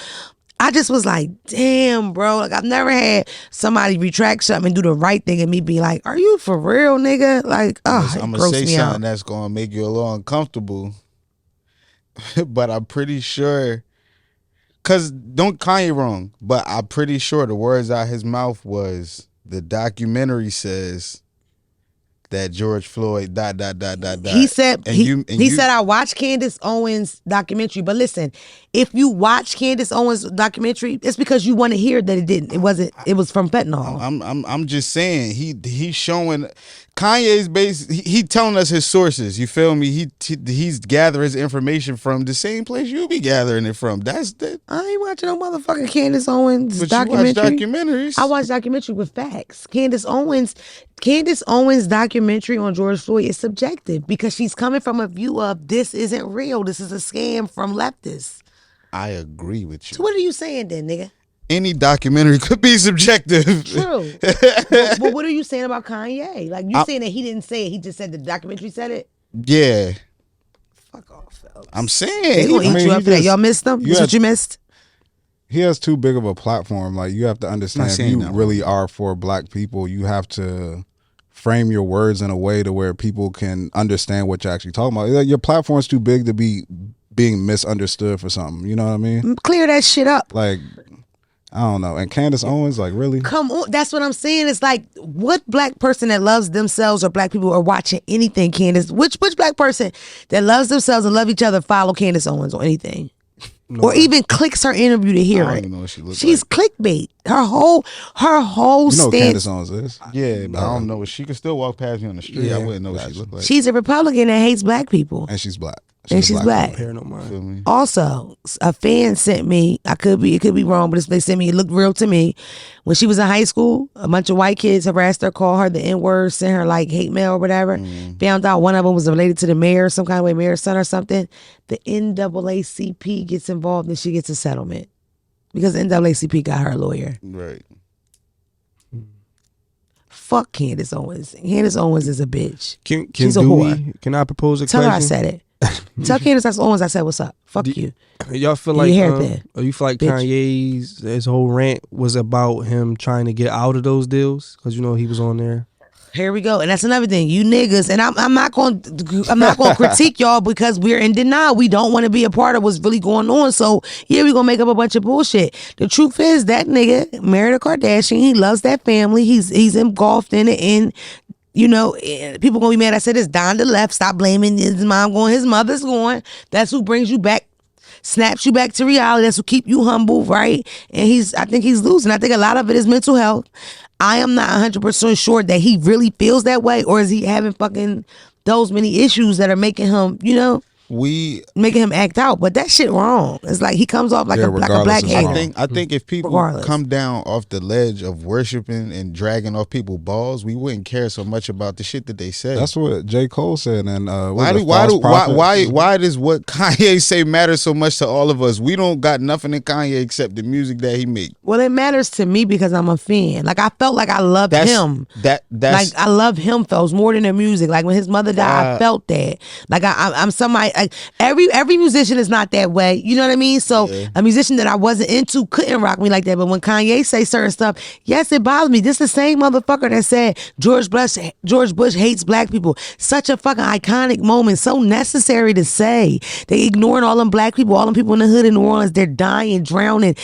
Speaker 1: I just was like, damn, bro. Like I've never had somebody retract something and do the right thing and me be like, are you for real, nigga? Like,
Speaker 3: I'm going to say something that's going to make you a little uncomfortable. But I'm pretty sure... Cause don't Kanye wrong, but I'm pretty sure the words out his mouth was the documentary says that George Floyd ...
Speaker 1: He said he said I watched Candace Owens' documentary, but listen, if you watch Candace Owens' documentary, it's because you want to hear that it didn't. It was from fentanyl.
Speaker 3: I'm just saying he's showing Kanye's base. He telling us his sources. You feel me? He's gathering his information from the same place you be gathering it from. That's the.
Speaker 1: I ain't watching no motherfucking Candace Owens
Speaker 3: but
Speaker 1: documentary.
Speaker 3: You watch documentaries.
Speaker 1: I watch documentary with facts. Candace Owens' documentary on George Floyd is subjective because she's coming from a view of this isn't real. This is a scam from leftists.
Speaker 3: I agree with you.
Speaker 1: So what are you saying then, nigga?
Speaker 3: Any documentary could be subjective.
Speaker 1: True. But what are you saying about Kanye? Like you saying that he didn't say it, he just said the documentary said it?
Speaker 3: Yeah.
Speaker 1: Fuck off, fellas.
Speaker 3: I'm saying.
Speaker 1: They gonna eat you up for that. Y'all missed them? That's what you missed?
Speaker 2: He has too big of a platform. Like you have to understand, if you really are for black people, you have to frame your words in a way to where people can understand what you're actually talking about. Your platform's too big to be being misunderstood for something. You know what I mean?
Speaker 1: Clear that shit up.
Speaker 2: Like, I don't know. And Candace Owens, like, really?
Speaker 1: Come on, that's what I'm saying. It's like, what black person that loves themselves or black people are watching anything, Candace? Which black person that loves themselves and love each other follow Candace Owens on anything?
Speaker 4: No,
Speaker 1: or even clicks her interview to hear
Speaker 3: I don't
Speaker 1: it.
Speaker 3: even know what she looks
Speaker 1: She's clickbait. Her whole
Speaker 2: You know who
Speaker 1: stance.
Speaker 2: Candace Owens is?
Speaker 3: Yeah, but I don't know. She could still walk past me on the street.
Speaker 2: Yeah,
Speaker 3: I wouldn't know what she
Speaker 2: gotcha.
Speaker 3: looked like.
Speaker 1: She's a Republican that hates black people.
Speaker 2: And she's black.
Speaker 1: And she's black.
Speaker 4: Compare no mind.
Speaker 3: Feel me?
Speaker 1: Also, a fan sent me, it could be wrong, but they sent me, it looked real to me. When she was in high school, a bunch of white kids harassed her, called her the N-word, sent her like hate mail or whatever. Found out one of them was related to the mayor, some kind of way, mayor's son or something. The NAACP gets involved and she gets a settlement. Because the NAACP got her a lawyer.
Speaker 3: Right.
Speaker 1: Fuck Candace Owens. Candace Owens is a bitch.
Speaker 4: Can I propose a
Speaker 1: Tell her I
Speaker 4: question?
Speaker 1: said it. Tell Candace Owens I said what's up. Fuck you.
Speaker 4: Y'all feel
Speaker 1: You
Speaker 4: like
Speaker 1: hear that,
Speaker 4: you feel like
Speaker 1: bitch.
Speaker 4: Kanye's his whole rant was about him trying to get out of those deals because he was on there.
Speaker 1: Here we go, and that's another thing. You niggas, and I'm not going to critique y'all because we're in denial. We don't want to be a part of what's really going on. So yeah, we gonna make up a bunch of bullshit. The truth is that nigga married a Kardashian. He loves that family. He's engulfed in it, and people gonna be mad. I said it's Donda left. Stop blaming his mom going. His mother's going. That's who brings you back. Snaps you back to reality. That's what keep you humble, right? And I think he's losing. I think a lot of it is mental health. I am not 100% sure that he really feels that way, or is he having fucking those many issues that are making him, making him act out. But that shit wrong. It's like he comes off like a black hater.
Speaker 3: I think if people come down off the ledge of worshiping and dragging off people's balls, we wouldn't care so much about the shit that they say.
Speaker 2: That's what J. Cole said. And
Speaker 3: why does what Kanye say matter so much to all of us? We don't got nothing in Kanye except the music that he make.
Speaker 1: Well, it matters to me because I'm a fan. Like I felt like I loved him.
Speaker 3: That's
Speaker 1: like I love him, fellas, more than the music. Like when his mother died, I felt that. Like I'm somebody. Like, every musician is not that way. You know what I mean? So a musician that I wasn't into couldn't rock me like that. But when Kanye say certain stuff, yes, it bothers me. This the same motherfucker that said George Bush hates black people. Such a fucking iconic moment. So necessary to say. They ignoring all them black people, all them people in the hood in New Orleans. They're dying, drowning,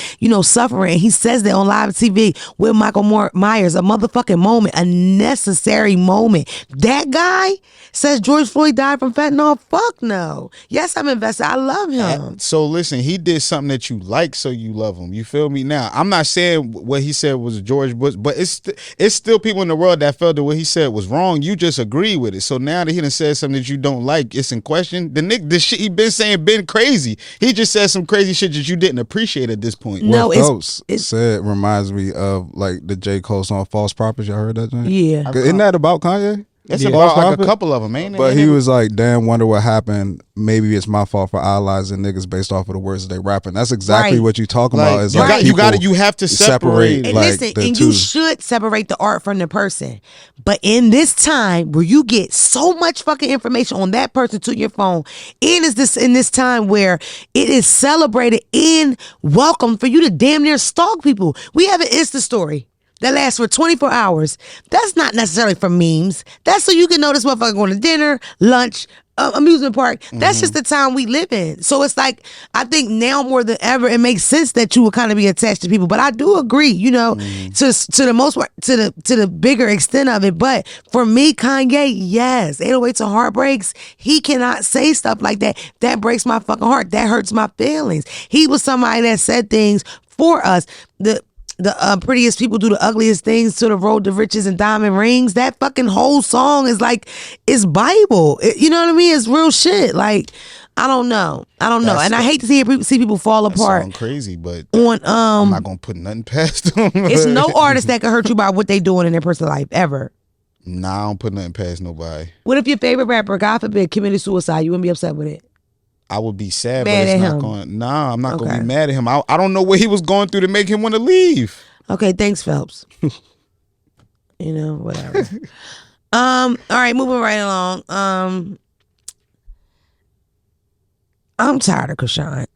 Speaker 1: suffering. He says that on live TV with Michael Myers. A motherfucking moment. A necessary moment. That guy says George Floyd died from fentanyl. Fuck no. Yes, I'm invested. I love him.
Speaker 3: So listen, he did something that you like, so you love him. You feel me? Now, I'm not saying what he said was George Bush, but it's still people in the world that felt that what he said was wrong. You just agree with it. So now that he done said something that you don't like, it's in question. The shit he been saying been crazy. He just said some crazy shit that you didn't appreciate at this point.
Speaker 1: No,
Speaker 2: what Phelps said reminds me of like the J. Cole song "False Prophets." You heard that? Joint?
Speaker 1: Yeah.
Speaker 2: Isn't that about Kanye?
Speaker 3: It's about like a couple of them, ain't it?
Speaker 2: But he was like, damn, wonder what happened. Maybe it's my fault for idolizing niggas based off of the words that they rapping. That's exactly what you talking about. Is like
Speaker 3: you have to separate.
Speaker 1: And
Speaker 2: like,
Speaker 1: listen, and you should separate the art from the person. But in this time where you get so much fucking information on that person to your phone, and in this time where it is celebrated and welcome for you to damn near stalk people. We have an Insta story that lasts for 24 hours. That's not necessarily for memes. That's so you can know this motherfucker going to dinner, lunch, amusement park. That's just the time we live in. So it's like, I think now more than ever, it makes sense that you would kind of be attached to people. But I do agree, to the most part, to the bigger extent of it. But for me, Kanye, yes, 808s and Heartbreaks, he cannot say stuff like that. That breaks my fucking heart. That hurts my feelings. He was somebody that said things for us. The prettiest people do the ugliest things to the road to riches and diamond rings. That fucking whole song is like, it's Bible. You know what I mean? It's real shit. Like, I don't know. And I hate to see people fall apart.
Speaker 3: Sound crazy, but
Speaker 1: I'm
Speaker 3: not gonna put nothing past them.
Speaker 1: It's no artist that can hurt you by what they doing in their personal life ever.
Speaker 3: Nah, I don't put nothing past nobody.
Speaker 1: What if your favorite rapper, God forbid, committed suicide? You wouldn't be upset with it?
Speaker 3: I would be sad,
Speaker 1: Mad
Speaker 3: but it's
Speaker 1: at
Speaker 3: not
Speaker 1: him.
Speaker 3: going. Nah, I'm not gonna be mad at him. I don't know what he was going through to make him want to leave.
Speaker 1: Okay, thanks, Phelps. Whatever. All right, moving right along. I'm tired of Krishan.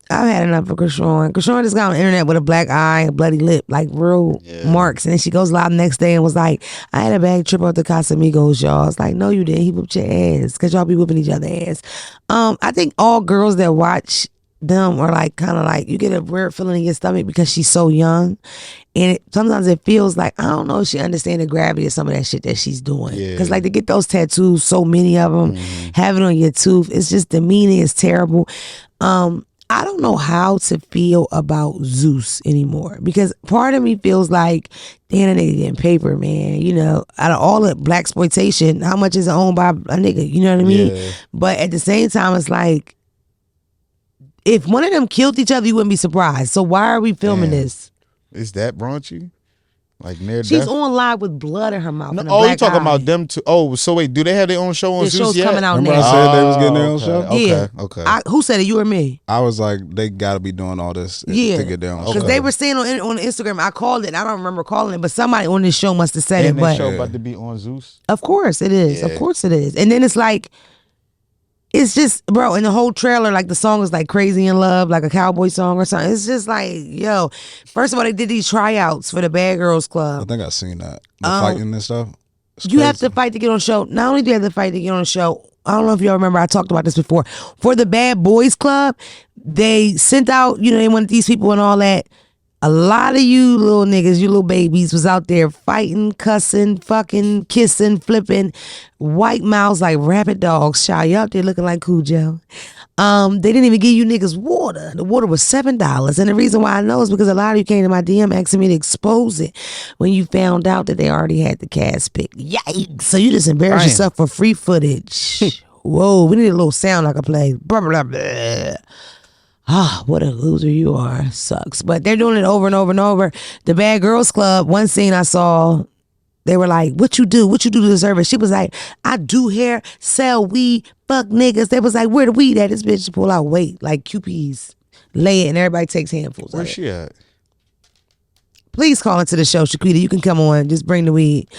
Speaker 1: I've had enough of Krishan. Krishan just got on the internet with a black eye, a bloody lip, like real marks. And then she goes live the next day and was like, I had a bad trip out to Casamigos, y'all. It's like, no, you didn't. He whooped your ass because y'all be whooping each other ass. I think all girls that watch them are like kind of like you get a weird feeling in your stomach because she's so young, and sometimes it feels like I don't know if she understands the gravity of some of that shit that she's doing. Because like to get those tattoos, so many of them, have it on your tooth, it's just demeaning. It's terrible. I don't know how to feel about Zeus anymore because part of me feels like, damn, they getting paper, man. You know, out of all the black exploitation, how much is it owned by a nigga? You know what I mean?
Speaker 3: Yeah.
Speaker 1: But at the same time, it's like, if one of them killed each other, you wouldn't be surprised. So why are we filming
Speaker 3: Damn.
Speaker 1: this?
Speaker 3: Is that raunchy? Like near
Speaker 1: She's
Speaker 3: death?
Speaker 1: on live with blood in her mouth.
Speaker 3: No,
Speaker 1: and a
Speaker 3: oh, you
Speaker 1: black
Speaker 3: talking
Speaker 1: eye.
Speaker 3: about them two? Oh, so wait, do they have their own show on
Speaker 1: The
Speaker 3: Zeus
Speaker 1: show's
Speaker 3: yet?
Speaker 1: coming out
Speaker 2: Remember
Speaker 1: now.
Speaker 2: I said they was getting their own show?
Speaker 3: Okay,
Speaker 1: Yeah.
Speaker 3: okay.
Speaker 1: Who said it? You or me?
Speaker 2: I was like, they got to be doing all this
Speaker 1: Yeah.
Speaker 2: to get their own
Speaker 1: Because
Speaker 2: show.
Speaker 1: they were saying on Instagram, I called it. I don't remember calling it, but somebody on this show must have said
Speaker 3: And
Speaker 1: it.
Speaker 3: the
Speaker 1: But
Speaker 3: show about to be on Zeus.
Speaker 1: of course it is.
Speaker 3: Yeah.
Speaker 1: Of course it is. And then it's like, it's just, bro, in the whole trailer, like the song is like Crazy in Love, like a cowboy song or something. It's just like, yo, first of all, they did these tryouts for the Bad Girls
Speaker 2: I
Speaker 1: Club.
Speaker 2: think I seen that. The fighting and stuff. It's
Speaker 1: You have
Speaker 2: crazy.
Speaker 1: to fight to get on the show. Not only do you have to fight to get on the show, I don't know if y'all remember, I talked about this before. For the Bad Boys Club, they sent out, you know, they wanted these people and all that. A lot of you little niggas, you little babies was out there fighting, cussing, fucking, kissing, flipping, white mouths like rabid dogs. Shy, you out there looking like Cujo. They didn't even give you niggas water. The water was $7. And the reason why I know is because a lot of you came to my DM asking me to expose it when you found out that they already had the cast picked. Yikes. So you just embarrassed
Speaker 3: Damn.
Speaker 1: yourself for free footage. Whoa, we need a little sound I can play. Blah, blah, blah. Ah, what a loser you are. Sucks. But they're doing it over and over and over. The Bad Girls Club, one scene I saw, they were like, what you do? What you do to deserve it? She was like, I do hair, sell weed, fuck niggas. They was like, where the weed at? This bitch pull out weight, like QPs. Lay it and everybody takes handfuls of
Speaker 3: Where's
Speaker 1: it.
Speaker 3: she at?
Speaker 1: Please call into the show, Shaquita. You can come on. Just bring the weed.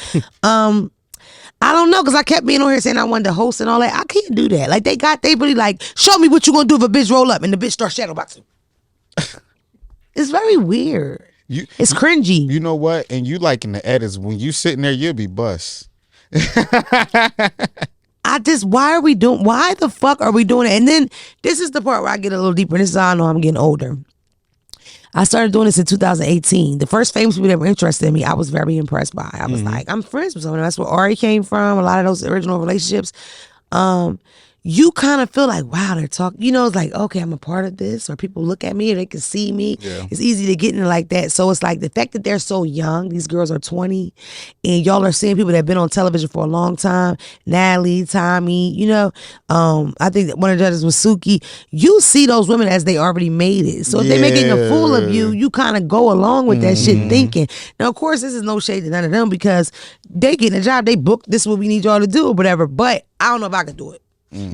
Speaker 1: I don't know, because I kept being on here saying I wanted to host and all that. I can't do that. Like, they really like, show me what you gonna do if a bitch roll up and the bitch start shadowboxing. It's very weird. It's cringy.
Speaker 3: You know what? And you like in the edits, when you sitting there, you'll be bust.
Speaker 1: Why the fuck are we doing it? And then this is the part where I get a little deeper. And this is how I know I'm getting older. I started doing this in 2018. The first famous people that were interested in me, I was very impressed by. I was like, I'm friends with someone. That's where Ari came from. A lot of those original relationships. You kind of feel like, wow, they're talking. You know, it's like, okay, I'm a part of this, or people look at me, or they can see me.
Speaker 2: Yeah.
Speaker 1: It's easy to get into like that. So it's like the fact that they're so young, these girls are 20, and y'all are seeing people that have been on television for a long time. Natalie, Tommy, you know, I think that one of the judges was Suki. You see those women as they already made it. So if they're making a fool of you, you kind of go along with that shit thinking. Now, of course, this is no shade to none of them because they getting a job, they booked, this is what we need y'all to do or whatever. But I don't know if I could do it.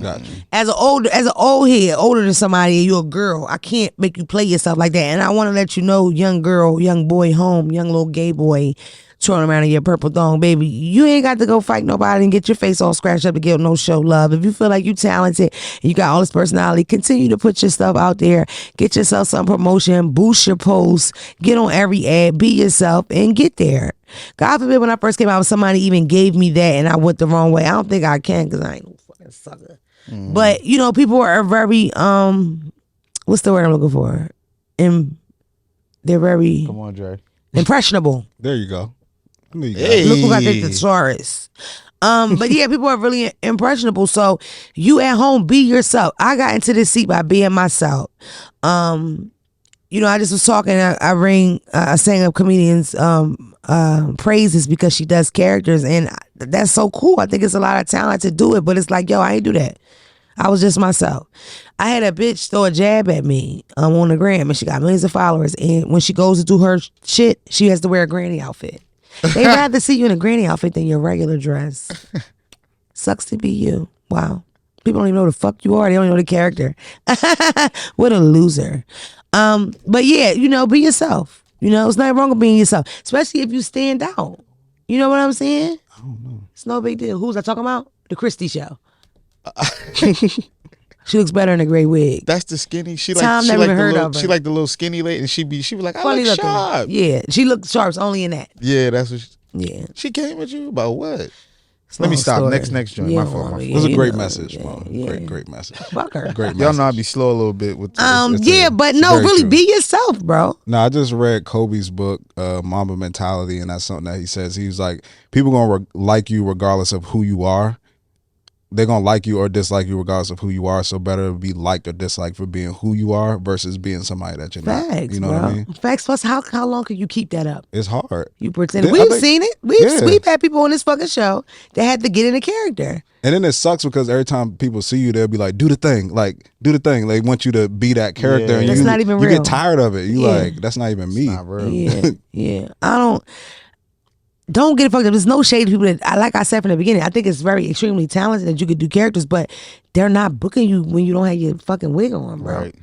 Speaker 2: Gotcha.
Speaker 1: As an old head, older than somebody, and you're a girl, I can't make you play yourself like that. And I want to let you know, young girl, young boy home, young little gay boy, twirling around in your purple thong, baby, you ain't got to go fight nobody and get your face all scratched up to get no show love. If you feel like you talented and you got all this personality, continue to put your stuff out there, get yourself some promotion, boost your posts, get on every ad, be yourself, and get there. God forbid when I first came out, somebody even gave me that and I went the wrong way. I don't think I can because I ain't no fucking sucker. But, you know, people are very, what's the word I'm looking for? They're very
Speaker 3: Come on, Dre.
Speaker 1: impressionable.
Speaker 2: There you go. I knew you got
Speaker 3: Hey.
Speaker 2: it.
Speaker 1: Look who got the thesaurus. But yeah, people are really impressionable. So you at home, be yourself. I got into this seat by being myself. You know, I just was talking. I sang a comedian's praises because she does characters, and that's so cool. I think it's a lot of talent to do it, but it's like, yo, I ain't do that. I was just myself. I had a bitch throw a jab at me on the gram, and she got millions of followers. And when she goes to do her shit, she has to wear a granny outfit. They rather see you in a granny outfit than your regular dress. Sucks to be you. Wow. People don't even know the fuck you are. They don't even know the character. What a loser. But yeah, you know, be yourself. You know, it's nothing wrong with being yourself, especially if you stand out. You know what I'm saying?
Speaker 2: I don't know.
Speaker 1: It's no big deal. Who's I talking about? The Christie Show. She looks better in a gray wig.
Speaker 3: That's the skinny. She
Speaker 1: Tom
Speaker 3: like she
Speaker 1: never
Speaker 3: like
Speaker 1: even
Speaker 3: the
Speaker 1: heard
Speaker 3: little,
Speaker 1: of her.
Speaker 3: she like the little skinny lady, and she be like, I
Speaker 1: Funny
Speaker 3: look
Speaker 1: looking.
Speaker 3: sharp.
Speaker 1: Yeah, she looked sharp only in that.
Speaker 3: Yeah, that's what
Speaker 1: Yeah.
Speaker 3: she came at you about. What? Let me stop.
Speaker 1: Story.
Speaker 3: Next joint.
Speaker 1: Yeah,
Speaker 3: My fault.
Speaker 2: It was a
Speaker 1: you
Speaker 2: great
Speaker 1: know,
Speaker 2: message,
Speaker 1: yeah,
Speaker 2: Mom.
Speaker 1: yeah.
Speaker 2: Great message.
Speaker 1: Fuck her.
Speaker 2: Great
Speaker 3: Y'all
Speaker 2: message.
Speaker 3: know I be slow a little bit with
Speaker 1: Yeah, but no,
Speaker 2: very
Speaker 1: really
Speaker 2: true.
Speaker 1: be yourself, bro.
Speaker 2: No, I just read Kobe's book, Mamba Mentality, and that's something that he says. He's like, people gonna like you regardless of who you are. They're gonna like you or dislike you regardless of who you are. So better be liked or disliked for being who you are versus being somebody that you're not.
Speaker 1: Facts,
Speaker 2: You know
Speaker 1: bro.
Speaker 2: what I mean?
Speaker 1: Facts. Plus, how long can you keep that up?
Speaker 2: It's hard.
Speaker 1: You pretend.
Speaker 2: I
Speaker 1: We've
Speaker 2: think-
Speaker 1: seen it.
Speaker 2: Yeah.
Speaker 1: We've had people on this fucking show that had to get in a character.
Speaker 2: And then it sucks because every time people see you, they'll be like, "Do the thing, like do the thing." They want you to be that character,
Speaker 3: Yeah.
Speaker 2: and
Speaker 1: That's
Speaker 2: you
Speaker 1: not even
Speaker 2: you
Speaker 1: real.
Speaker 2: get tired of it. You
Speaker 1: Yeah.
Speaker 2: like, that's not even me.
Speaker 3: Not real.
Speaker 1: Yeah, yeah. Don't get it fucked up. There's no shade to people that, like I said from the beginning, I think it's very extremely talented that you could do characters, but they're not booking you when you don't have your fucking wig on, bro.
Speaker 3: Right.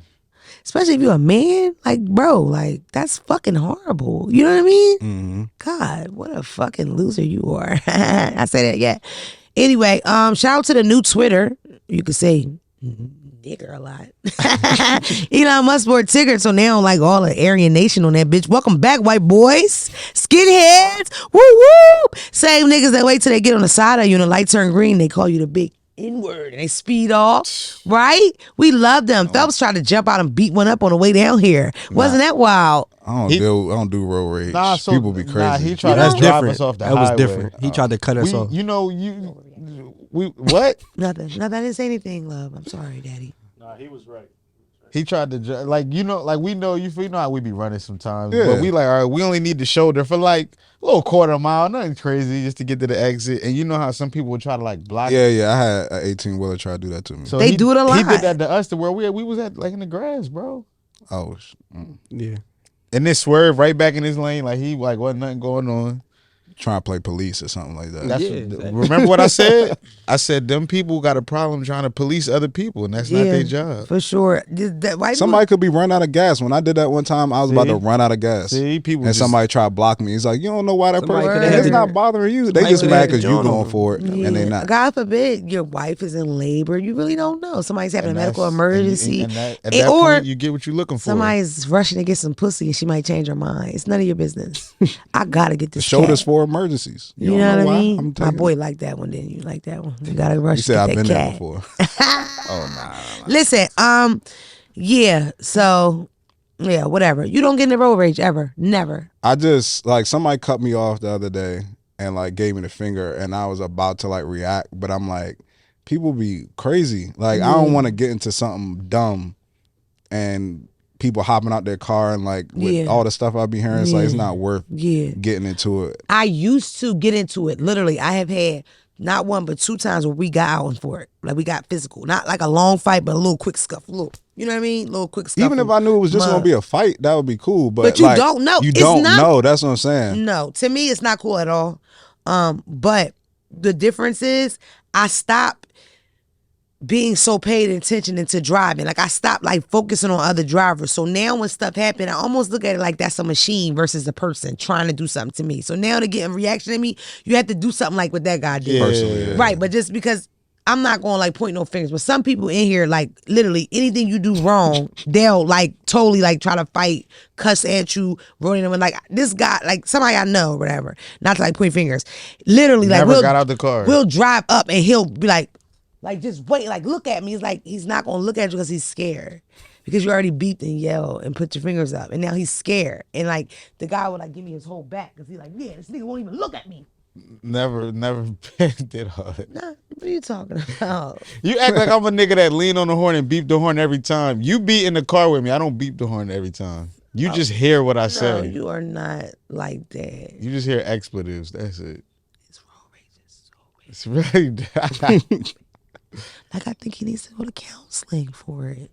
Speaker 1: Especially if you're a man, like, bro, like, that's fucking horrible. You know what I mean?
Speaker 2: Mm-hmm.
Speaker 1: God, what a fucking loser you are. I say that, yeah. Anyway, shout out to the new Twitter. You could say nigger a lot. Elon Musk bought Tigger, so now like all the Aryan Nation on that bitch. Welcome back, white boys, skinheads, woo woo. Same niggas that wait till they get on the side of you and the light turn green, they call you the big N-word and they speed off, right? We love them. Phelps tried to jump out and beat one up on the way down here. Wasn't that wild?
Speaker 2: I don't do road rage.
Speaker 3: Nah, so
Speaker 2: People be crazy.
Speaker 3: Nah, he tried
Speaker 4: That's
Speaker 3: to drive
Speaker 4: different.
Speaker 3: us off the
Speaker 4: That was
Speaker 3: highway.
Speaker 4: different. He tried to cut us off.
Speaker 3: We what?
Speaker 1: Nothing. I didn't say anything, love. I'm sorry, daddy.
Speaker 5: Nah, he was right.
Speaker 3: He tried to like we know you know how we be running sometimes,
Speaker 2: Yeah.
Speaker 3: but we like all right. We only need the shoulder for like a little quarter mile, nothing crazy, just to get to the exit. And you know how some people would try to like block.
Speaker 2: Yeah, I had an 18-wheeler try to do that to me.
Speaker 3: So
Speaker 1: They do it a lot.
Speaker 3: He did that to us to where we was at like in the grass, bro.
Speaker 2: Oh,
Speaker 4: Yeah.
Speaker 3: And then swerve right back in his lane like he like wasn't nothing going on.
Speaker 2: trying to play police or something like that.
Speaker 3: That's
Speaker 4: Yeah, exactly.
Speaker 3: remember what I said? I said them people got a problem trying to police other people, and that's not their job.
Speaker 1: For sure. White
Speaker 2: Somebody could be running out of gas. When I did that one time, I was about to run out of gas.
Speaker 3: See, people
Speaker 2: and
Speaker 3: just-
Speaker 2: somebody tried to block me. He's like, you don't know why that
Speaker 4: Somebody
Speaker 2: person.
Speaker 4: coulda
Speaker 2: And
Speaker 4: had
Speaker 2: it's
Speaker 4: the-
Speaker 2: not bothering you. They
Speaker 4: somebody
Speaker 2: just
Speaker 4: coulda
Speaker 2: mad
Speaker 4: had the
Speaker 2: because you
Speaker 4: joint
Speaker 2: going
Speaker 4: on.
Speaker 2: for it, and they not.
Speaker 1: God forbid your wife is in labor. You really don't know. Somebody's having a
Speaker 3: And
Speaker 1: medical
Speaker 3: that's-
Speaker 1: emergency.
Speaker 3: and at
Speaker 1: And-
Speaker 3: that
Speaker 1: or
Speaker 3: point, you get what you're looking for.
Speaker 1: somebody's rushing to get some pussy and she might change her mind. It's none of your business. I gotta get
Speaker 2: The
Speaker 1: this
Speaker 2: shoulders
Speaker 1: cat.
Speaker 2: for emergencies.
Speaker 1: You
Speaker 2: don't
Speaker 1: know what I
Speaker 2: why
Speaker 1: mean?
Speaker 2: I'm
Speaker 1: My
Speaker 2: taking
Speaker 1: boy
Speaker 2: it.
Speaker 1: liked that one, didn't you? Like that one. You gotta rush
Speaker 2: You
Speaker 1: to
Speaker 2: said
Speaker 1: get
Speaker 2: I've
Speaker 1: that
Speaker 2: been there
Speaker 1: cat.
Speaker 2: before. Oh, nah.
Speaker 1: Listen, yeah, so yeah, whatever. You don't get in the road rage ever. Never.
Speaker 2: I just like somebody cut me off the other day and like gave me the finger, and I was about to like react, but I'm like, people be crazy. Like I don't want to get into something dumb, and people hopping out their car and like with all the stuff I be hearing, it's like it's not worth getting into it.
Speaker 1: I used to get into it. Literally, I have had not one but two times where we got out for it. Like we got physical. Not like a long fight, but a little quick scuffle. Little, you know what I mean? Little quick scuffle.
Speaker 2: Even if I knew it was just gonna be a fight, that would be cool. But
Speaker 1: you
Speaker 2: like,
Speaker 1: don't know.
Speaker 2: You
Speaker 1: It's
Speaker 2: don't
Speaker 1: not-
Speaker 2: know. That's what I'm saying.
Speaker 1: No, to me, it's not cool at all. But the difference is I stopped being so paid attention into driving. Like I stopped like focusing on other drivers. So now when stuff happen, I almost look at it like that's a machine versus a person trying to do something to me. So now to get a reaction to me, you have to do something like what that guy did.
Speaker 2: Personally, yeah.
Speaker 1: Right, but just because I'm not going to like point no fingers, but some people in here, like literally anything you do wrong, they'll like totally like try to fight, cuss at you, rolling them. Like this guy, like somebody I know or whatever, not to like point fingers. Literally, like
Speaker 3: Never got out the car.
Speaker 1: We'll drive up and he'll be like just wait, like look at me. It's like he's not going to look at you because he's scared. Because you already beeped and yelled and put your fingers up. And now he's scared. And like the guy would like give me his whole back because he's like, yeah, this nigga won't even look at me.
Speaker 3: Never did all that.
Speaker 1: Nah, what are you talking about?
Speaker 3: You act like I'm a nigga that lean on the horn and beep the horn every time. You be in the car with me. I don't beep the horn every time. You just hear what I
Speaker 1: No,
Speaker 3: say.
Speaker 1: you are not like that.
Speaker 3: You just hear expletives. That's it.
Speaker 1: It's road rage.
Speaker 3: It's really.
Speaker 1: Like I think he needs to go to counseling for it.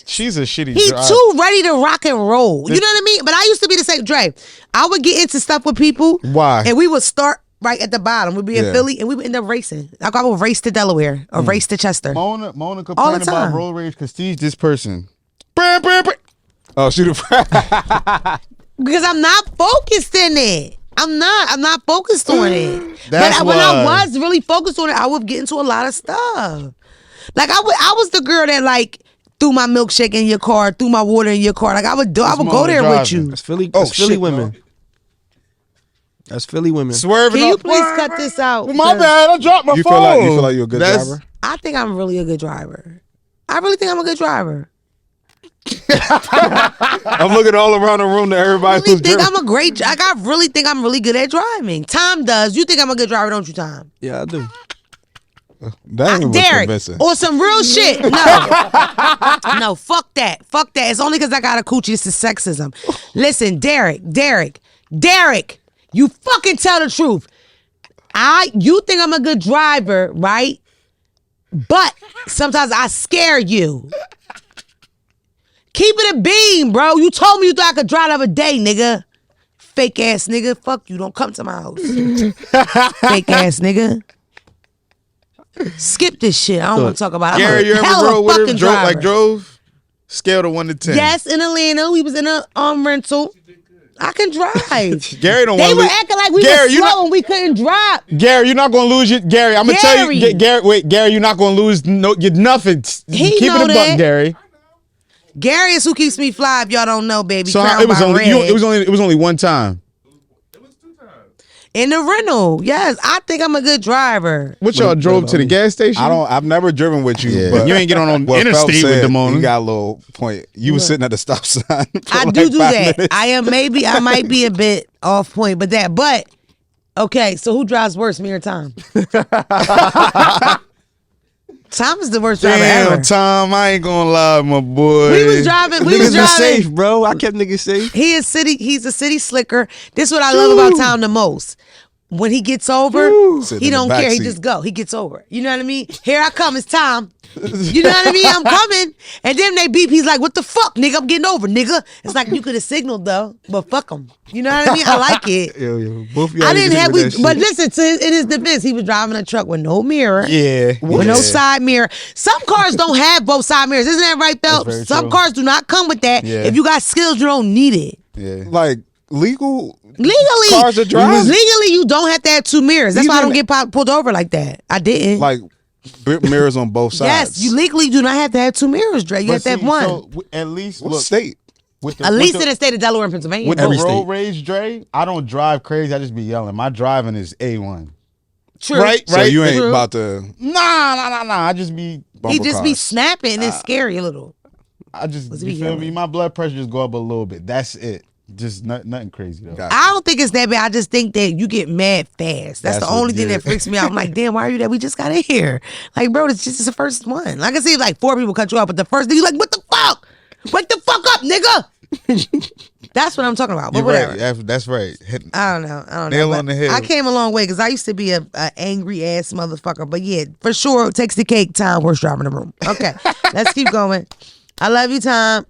Speaker 3: She's a shitty.
Speaker 1: He's
Speaker 3: driver.
Speaker 1: too ready to rock and roll. You know what I mean? But I used to be the same. Dre, I would get into stuff with people.
Speaker 3: Why?
Speaker 1: And we would start right at the bottom. We'd be in Philly and we would end up racing. Like I would race to Delaware or race to Chester.
Speaker 3: Mona
Speaker 1: All the
Speaker 3: complained
Speaker 1: time.
Speaker 3: about road rage because she's this person.
Speaker 2: Oh, shoot it.
Speaker 1: Because I'm not focused in it. I'm not focused on it.
Speaker 3: That's
Speaker 1: but when I
Speaker 3: why.
Speaker 1: was really focused on it, I would get into a lot of stuff. Like I was the girl that like threw my milkshake in your car, threw my water in your car. Like I would go
Speaker 3: Mona
Speaker 1: there with
Speaker 3: driving.
Speaker 1: you.
Speaker 4: That's Philly.
Speaker 3: Oh,
Speaker 4: That's Philly
Speaker 3: shit,
Speaker 4: women. That's Philly women.
Speaker 3: Swerving.
Speaker 1: Can you
Speaker 3: up.
Speaker 1: please cut this out?
Speaker 3: Well, my
Speaker 1: Because
Speaker 3: bad. I dropped my
Speaker 2: You
Speaker 3: phone.
Speaker 2: feel like you're a good driver?
Speaker 1: I think I'm really a good driver. I really think I'm a good driver.
Speaker 2: I'm looking all around the room to everybody
Speaker 1: I really
Speaker 2: who's
Speaker 1: think
Speaker 2: driving.
Speaker 1: I'm a great. Like, I really think I'm really good at driving. Tom does. You think I'm a good driver, don't you, Tom?
Speaker 4: Yeah, I do.
Speaker 2: That ain't even
Speaker 1: Derek,
Speaker 2: convincing.
Speaker 1: or some real shit. No, no, fuck that. Fuck that. It's only because I got a coochie. It's the sexism. Listen, Derek, you fucking tell the truth. You think I'm a good driver, right? But sometimes I scare you. Keep it a beam, bro. You told me you thought I could drive the other day, nigga. Fake ass nigga. Fuck you. Don't come to my house. Fake ass nigga. Skip this shit. I don't want to talk about it.
Speaker 3: Gary, you ever
Speaker 1: Hell
Speaker 3: rode
Speaker 1: of a
Speaker 3: with him?
Speaker 1: fucking driver.
Speaker 3: Drove? Scale to 1 to 10.
Speaker 1: Yes, in Atlanta. We was in a rental. I can drive.
Speaker 3: Gary don't
Speaker 1: They
Speaker 3: want to
Speaker 1: were
Speaker 3: lose.
Speaker 1: acting like we
Speaker 3: Gary,
Speaker 1: were
Speaker 3: you
Speaker 1: slow
Speaker 3: not-
Speaker 1: and we couldn't drive.
Speaker 3: Gary, you're not gonna lose your Gary. I'm gonna tell you,
Speaker 1: Gary.
Speaker 3: Gary. Wait, Gary, you're not gonna lose your nothing.
Speaker 1: He
Speaker 3: Keep
Speaker 1: know
Speaker 3: it a buck,
Speaker 1: that.
Speaker 3: Gary.
Speaker 1: Gary is who keeps me fly. If y'all don't know, baby.
Speaker 3: So
Speaker 1: Crowned
Speaker 3: it was
Speaker 1: by
Speaker 3: only
Speaker 1: Red.
Speaker 3: it was only one time.
Speaker 1: In the rental. Yes, I think I'm a good driver.
Speaker 3: What y'all drove to the gas station?
Speaker 2: I've never driven with you,
Speaker 3: Yeah.
Speaker 2: but
Speaker 3: You ain't get on
Speaker 2: what
Speaker 3: interstate
Speaker 2: Phelps
Speaker 3: with
Speaker 2: said,
Speaker 3: Damona.
Speaker 2: You got a little point. You was sitting at the stop sign. for
Speaker 1: I
Speaker 2: like
Speaker 1: do
Speaker 2: 5
Speaker 1: that.
Speaker 2: minutes.
Speaker 1: I might be a bit off point, but okay, so who drives worse, me or Tom? Tom is the worst driver
Speaker 3: Damn,
Speaker 1: ever.
Speaker 3: Tom, I ain't gonna lie, my boy.
Speaker 1: We was driving.
Speaker 4: Niggas be safe, bro. I kept niggas safe.
Speaker 1: He's a city slicker. This is what I love about Tom the most. When he gets over,
Speaker 2: Sitting
Speaker 1: he
Speaker 2: in the
Speaker 1: don't
Speaker 2: back
Speaker 1: care. He
Speaker 2: seat.
Speaker 1: just go. He gets over. You know what I mean? Here I come. It's Tom. You know what I mean? I'm coming. And then they beep. He's like, what the fuck, nigga? I'm getting over, nigga. It's like, you could have signaled, though. But fuck him. You know what I mean? I like it.
Speaker 4: Yo, both of y'all
Speaker 1: I didn't
Speaker 4: niggas
Speaker 1: have,
Speaker 4: with that
Speaker 1: but
Speaker 4: shit.
Speaker 1: listen, in his defense, he was driving a truck with no mirror.
Speaker 3: Yeah.
Speaker 1: With no side mirror. Some cars don't have both side mirrors. Isn't that right, Phelps?
Speaker 3: very
Speaker 1: Some
Speaker 3: true.
Speaker 1: cars do not come with that.
Speaker 3: Yeah.
Speaker 1: If you got skills, you don't need it.
Speaker 3: Yeah.
Speaker 2: Like legal
Speaker 1: Legally,
Speaker 2: cars to drive.
Speaker 1: legally, you don't have to have 2 mirrors. That's why I don't
Speaker 2: Even-
Speaker 1: get pulled over like that. I didn't.
Speaker 2: like mirrors on both sides.
Speaker 1: yes, you legally do not have to have 2 mirrors, Dre. You have to have one.
Speaker 3: So, at least
Speaker 2: What
Speaker 3: look,
Speaker 2: state?
Speaker 3: with the,
Speaker 1: At
Speaker 3: with
Speaker 1: least
Speaker 3: the,
Speaker 1: in the state of Delaware and Pennsylvania.
Speaker 3: with
Speaker 4: Every
Speaker 3: the road
Speaker 4: state.
Speaker 3: rage, Dre, I don't drive crazy. I just be yelling. My driving is A1.
Speaker 1: True.
Speaker 3: Right?
Speaker 2: So you ain't
Speaker 1: True.
Speaker 2: about to
Speaker 3: Nah. I just be
Speaker 2: bumper
Speaker 1: He just be
Speaker 2: cars.
Speaker 1: snapping and it's scary a little.
Speaker 3: you
Speaker 1: be
Speaker 3: feel me?
Speaker 1: yelling?
Speaker 3: My blood pressure just go up a little bit. That's it. Just nothing crazy though.
Speaker 2: Got
Speaker 1: I don't think it's that bad. I just think that you get mad fast. That's the
Speaker 3: That's
Speaker 1: only
Speaker 3: what-
Speaker 1: thing
Speaker 3: yeah.
Speaker 1: that freaks me out. I'm like, damn, why are you there? We just got in here. Like, bro, it's just the first one. Like I see, like 4 people cut you off, but the first thing you like, what the fuck? Wake the fuck up, nigga. That's what I'm talking about. But
Speaker 3: You're
Speaker 1: whatever.
Speaker 3: right. That's right.
Speaker 1: I don't know.
Speaker 3: Nail
Speaker 1: but
Speaker 3: on the head.
Speaker 1: I came a long way because I used to be a angry ass motherfucker. But yeah, for sure, takes the cake. Time worst driver in the room. Okay, let's keep going. I love you, Tom.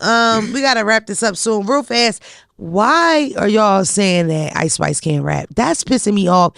Speaker 1: We gotta wrap this up soon, real fast. Why are y'all saying that Ice Spice can't rap? That's pissing me off.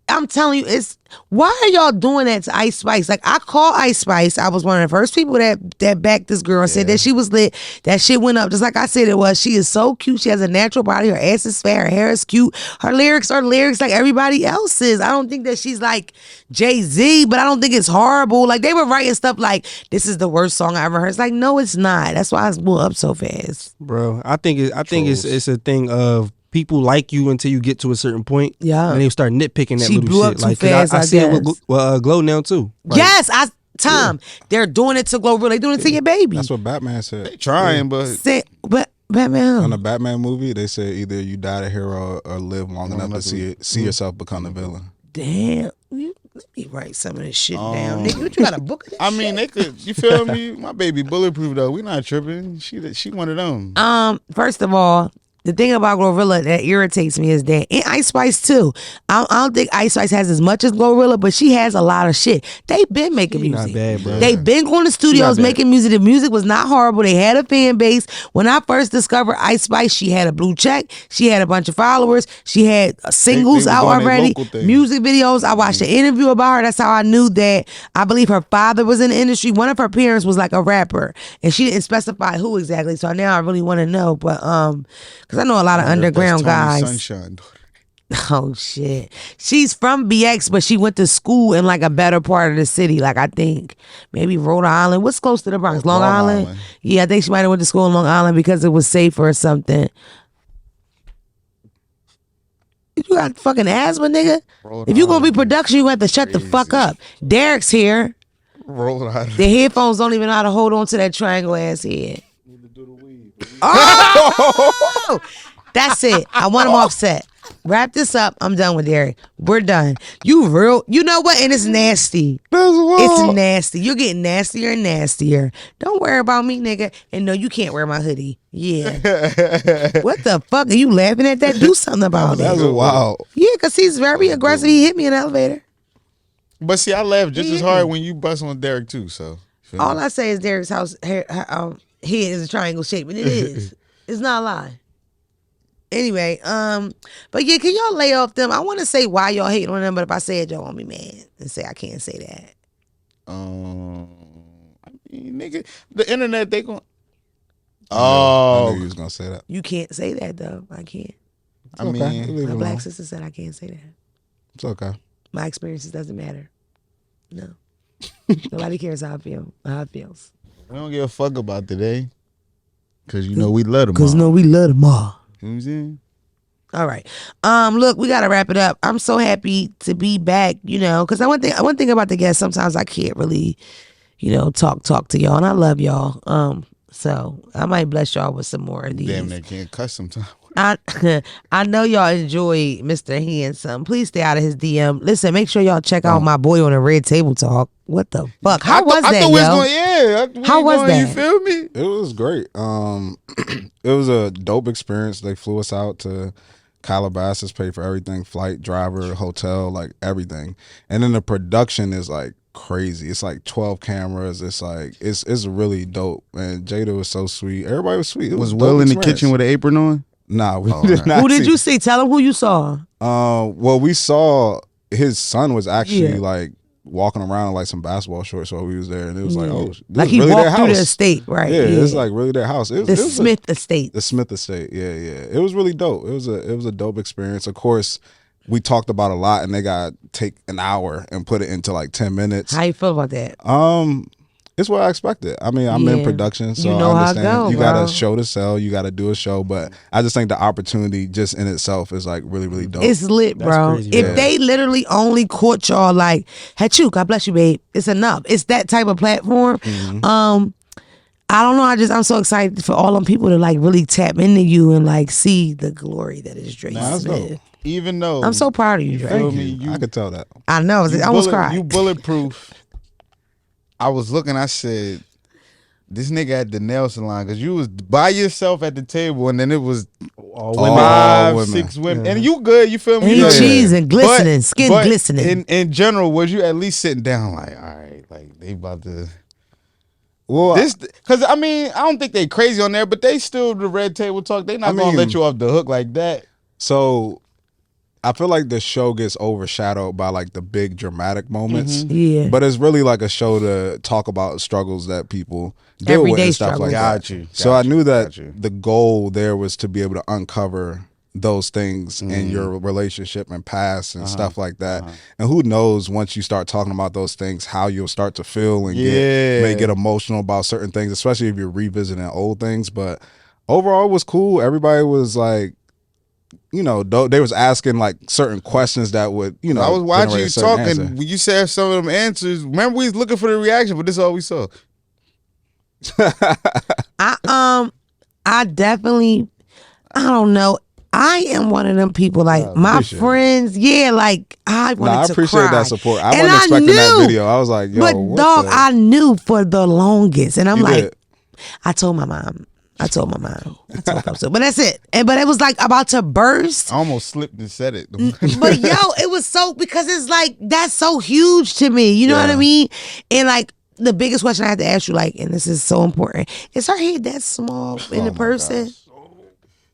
Speaker 1: I'm telling you, why are y'all doing that to Ice Spice? Like, I call Ice Spice. I was one of the first people that backed this girl and said that she was lit. That shit went up just like I said it was. She is so cute. She has a natural body. Her ass is fat. Her hair is cute. Her lyrics are lyrics like everybody else's. I don't think that she's like Jay-Z, but I don't think it's horrible. Like, they were writing stuff like, this is the worst song I ever heard. It's like, no, it's not. That's why I blew up so fast.
Speaker 4: Bro, I think it's a thing of people like you until you get to a certain point.
Speaker 1: Yeah.
Speaker 4: And they start nitpicking that
Speaker 1: She
Speaker 4: little
Speaker 1: blew
Speaker 4: shit.
Speaker 1: up too
Speaker 4: Like, 'cause
Speaker 1: fast,
Speaker 4: I
Speaker 1: I
Speaker 4: see it with
Speaker 1: guess.
Speaker 4: Glow now too. Like,
Speaker 1: Yes, Tom, they're doing it to Global. They're doing it to your baby.
Speaker 2: That's what Batman said.
Speaker 3: Trying, but
Speaker 1: But Batman.
Speaker 2: On the Batman movie, they said either you die a hero or live long enough to see yourself become the villain.
Speaker 1: Damn. Let me write some of this shit down, nigga. What you got a book of this
Speaker 3: I mean,
Speaker 1: shit?
Speaker 3: they could. You feel me? My baby bulletproof though. We not tripping. She one of them.
Speaker 1: First of all, the thing about Glorilla that irritates me is that, and Ice Spice too. I don't think Ice Spice has as much as Glorilla, but she has a lot of shit. They've been making
Speaker 4: She not
Speaker 1: music.
Speaker 4: bad, bro.
Speaker 1: They've been going to studios
Speaker 4: bad.
Speaker 1: making music. The music was not horrible. They had a fan base. When I first discovered Ice Spice, she had a blue check. She had a bunch of followers. She had singles
Speaker 3: they
Speaker 1: out
Speaker 3: was doing their
Speaker 1: already,
Speaker 3: local thing.
Speaker 1: music videos. I watched an interview about her. That's how I knew that. I believe her father was in the industry. One of her parents was like a rapper, and she didn't specify who exactly. So now I really want to know, but because I know a lot of underground
Speaker 3: That's Tony
Speaker 1: guys.
Speaker 3: Sunshine.
Speaker 1: Oh shit. She's from BX, but she went to school in like a better part of the city. Like I think maybe Rhode Island. What's close to the Bronx? Long Island? Yeah, I think she might have went to school in Long Island because it was safer or something. You got fucking asthma, nigga. If you gonna be production, you have to shut the fuck up. Derek's here.
Speaker 3: Roll out.
Speaker 1: The headphones don't even know how to hold on to that triangle ass head. Oh, that's it. I want him offset. Wrap this up. I'm done with Derek. We're done. You know what? And it's nasty. It's nasty. You're getting nastier and nastier. Don't worry about me, nigga. And no, you can't wear my hoodie. Yeah. What the fuck? Are you laughing at that? Do something about it.
Speaker 2: That's wild.
Speaker 1: Yeah, because he's very aggressive. He hit me in the elevator.
Speaker 3: But see, I laugh just as hard when you bust on Derek too. So
Speaker 1: all I say is Derek's house head is a triangle shape, and it is. It's not a lie. Anyway, but yeah, can y'all lay off them? I want to say why y'all hating on them, but if I say it, y'all won't be mad and say I can't say that.
Speaker 3: I mean, nigga, the internet they going. Oh,
Speaker 2: I knew you was gonna say that.
Speaker 1: You can't say that though. I can't.
Speaker 3: I mean,
Speaker 1: My black sister said I can't say that.
Speaker 2: It's okay.
Speaker 1: My experiences doesn't matter. No, nobody cares how I feel. How it feels.
Speaker 3: we don't give a fuck about today, cause you know we love them.
Speaker 1: Cause we love them all.
Speaker 3: You know what I'm saying?
Speaker 1: All right. Look, we gotta wrap it up. I'm so happy to be back, because one thing about the guests, sometimes I can't really, talk to y'all, and I love y'all. So I might bless y'all with some more of these.
Speaker 3: Damn, they can't cuss sometimes.
Speaker 1: I know y'all enjoy Mr. Handsome. Please stay out of his DM. Listen, make sure y'all check out my boy on the Red Table Talk. What the fuck? How was that, yo? How was that?
Speaker 3: You feel me?
Speaker 2: It was great. It was a dope experience. They flew us out to Calabasas, paid for everything, flight, driver, hotel, like everything. And then the production is like crazy. It's like 12 cameras. It's like it's really dope. And Jada was so sweet. Everybody was sweet. It
Speaker 3: was Will in the kitchen with an apron on?
Speaker 2: Nah, we did not.
Speaker 1: Who did you see? Tell him who you saw.
Speaker 2: Well, we saw his son was actually like walking around in like some basketball shorts while we was there, and it was like, oh, this
Speaker 1: like
Speaker 2: is
Speaker 1: he
Speaker 2: really
Speaker 1: walked
Speaker 2: their
Speaker 1: through
Speaker 2: house.
Speaker 1: the estate, right?
Speaker 2: Yeah, it's like really their house.
Speaker 1: The Smith estate.
Speaker 2: The Smith estate. Yeah. It was really dope. It was a dope experience. Of course, we talked about a lot, and they got to take an hour and put it into like 10 minutes.
Speaker 1: How you feel about that?
Speaker 2: It's what I expected. I mean, I'm in production, so I understand.
Speaker 1: How it go,
Speaker 2: you got a show to sell. You got to do a show, but I just think the opportunity just in itself is like really, really dope.
Speaker 1: It's lit, bro.
Speaker 4: Crazy,
Speaker 1: if they literally only caught y'all like, "Hachu, God bless you, babe," it's enough. It's that type of platform.
Speaker 2: Mm-hmm.
Speaker 1: I don't know. I'm so excited for all them people to like really tap into you and like see the glory that is Drake
Speaker 2: That's
Speaker 1: Smith.
Speaker 2: dope.
Speaker 3: Even though
Speaker 1: I'm so proud of you, Drake.
Speaker 3: feel me?
Speaker 2: I could tell that.
Speaker 1: I know. I almost cried.
Speaker 3: You bulletproof. I was looking. I said, "This nigga at the nail salon," because you was by yourself at the table, and then it was
Speaker 4: All
Speaker 3: women,
Speaker 4: women.
Speaker 3: 5,
Speaker 2: women.
Speaker 3: 6 women, and you good. You feel me?
Speaker 1: And
Speaker 3: You
Speaker 1: he
Speaker 3: good.
Speaker 1: cheese and glistening, skin
Speaker 3: But
Speaker 1: glistening.
Speaker 3: In general, was you at least sitting down like, all right, like they about to?
Speaker 2: Well,
Speaker 3: This, because I mean, I don't think they crazy on there, but they still the Red Table Talk. They not gonna let you off the hook like that.
Speaker 2: so I feel like the show gets overshadowed by like the big dramatic moments.
Speaker 1: Yeah.
Speaker 2: But it's really like a show to talk about struggles that people deal with
Speaker 1: Everyday
Speaker 2: and stuff like
Speaker 1: struggles.
Speaker 2: that. So I knew that the goal there was to be able to uncover those things in your relationship and past and stuff like that. And who knows, once you start talking about those things, how you'll start to feel and may get emotional about certain things, especially if you're revisiting old things. But overall, it was cool. Everybody was like, they was asking like certain questions that would,
Speaker 3: I was watching
Speaker 2: generate
Speaker 3: you
Speaker 2: a certain
Speaker 3: talking.
Speaker 2: answer.
Speaker 3: When you said some of them answers, remember we was looking for the reaction, but this is all we saw.
Speaker 1: I definitely, I don't know. I am one of them people, like my
Speaker 2: appreciate
Speaker 1: friends. Yeah, like I wanted
Speaker 2: I
Speaker 1: to
Speaker 2: appreciate
Speaker 1: cry.
Speaker 2: that support. I
Speaker 1: And
Speaker 2: wasn't expecting that
Speaker 1: knew,
Speaker 2: video. I was like, yo,
Speaker 1: but
Speaker 2: what
Speaker 1: dog,
Speaker 2: the?
Speaker 1: I knew for the longest, and I'm
Speaker 2: You
Speaker 1: like,
Speaker 2: did.
Speaker 1: I told my mom. I told her so. But that's it. But it was like about to burst.
Speaker 3: I almost slipped and said it.
Speaker 1: But yo, it was so, because it's like that's so huge to me. You know what I mean? And like the biggest question I had to ask you, like, and this is so important, is her head that small in the person?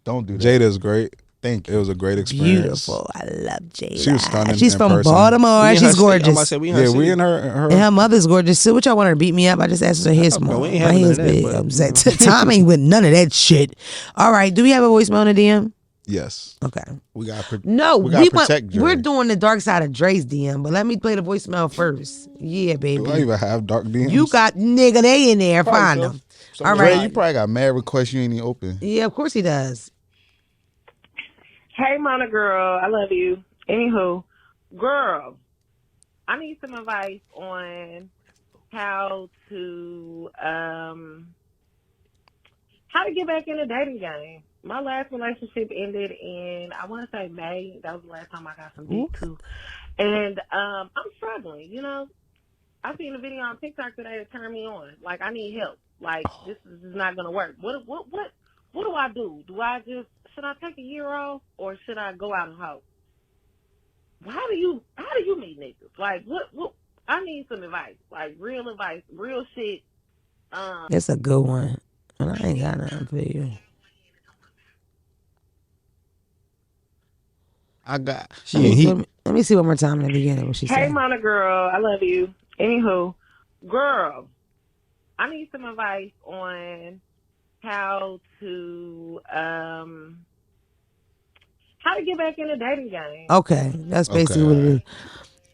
Speaker 3: Don't do that.
Speaker 2: Jada's great.
Speaker 3: Thank you.
Speaker 2: It was a great experience.
Speaker 1: Beautiful. I love Jada.
Speaker 2: She was stunning
Speaker 1: She's
Speaker 2: in
Speaker 1: from
Speaker 2: person.
Speaker 1: Baltimore. She's gorgeous.
Speaker 2: We in her.
Speaker 1: And her mother's gorgeous too. What y'all want her to beat me up? I just asked her hair small.
Speaker 4: we ain't
Speaker 1: My
Speaker 4: having
Speaker 1: hair's
Speaker 4: none of that,
Speaker 1: big.
Speaker 4: but-
Speaker 1: I'm saying, Tom ain't with none of that shit. All right. Do we have a voicemail on the DM?
Speaker 2: Yes.
Speaker 1: Okay.
Speaker 3: We got
Speaker 1: No,
Speaker 3: Dre.
Speaker 1: we're doing the dark side of Dre's DM, but let me play the voicemail first. Yeah, baby.
Speaker 2: Do I even have dark DMs?
Speaker 1: You got nigga, they in there. Find
Speaker 2: so.
Speaker 1: them.
Speaker 3: All right, you probably got mad requests you ain't even open.
Speaker 1: Yeah, of course he does.
Speaker 5: Hey, Mona girl, I love you. Anywho, girl, I need some advice on how to how to get back in the dating game. My last relationship ended in, I want to say May. That was the last time I got some dick too. And I'm struggling. You know, I seen a video on TikTok today that turned me on. Like I need help. Like this is not gonna work. What do I do? Should I take a year off or should I go out and hoe? How do you meet niggas? Like what I need some advice. Like real advice, real shit.
Speaker 1: That's a good one. And I ain't got nothing for you.
Speaker 3: I got
Speaker 1: Let me see one more time in the beginning what she
Speaker 5: Hey,
Speaker 1: said.
Speaker 5: Mona girl, I love you. Anywho, girl, I need some advice on how to get back in the dating game.
Speaker 1: Okay, that's basically what it is.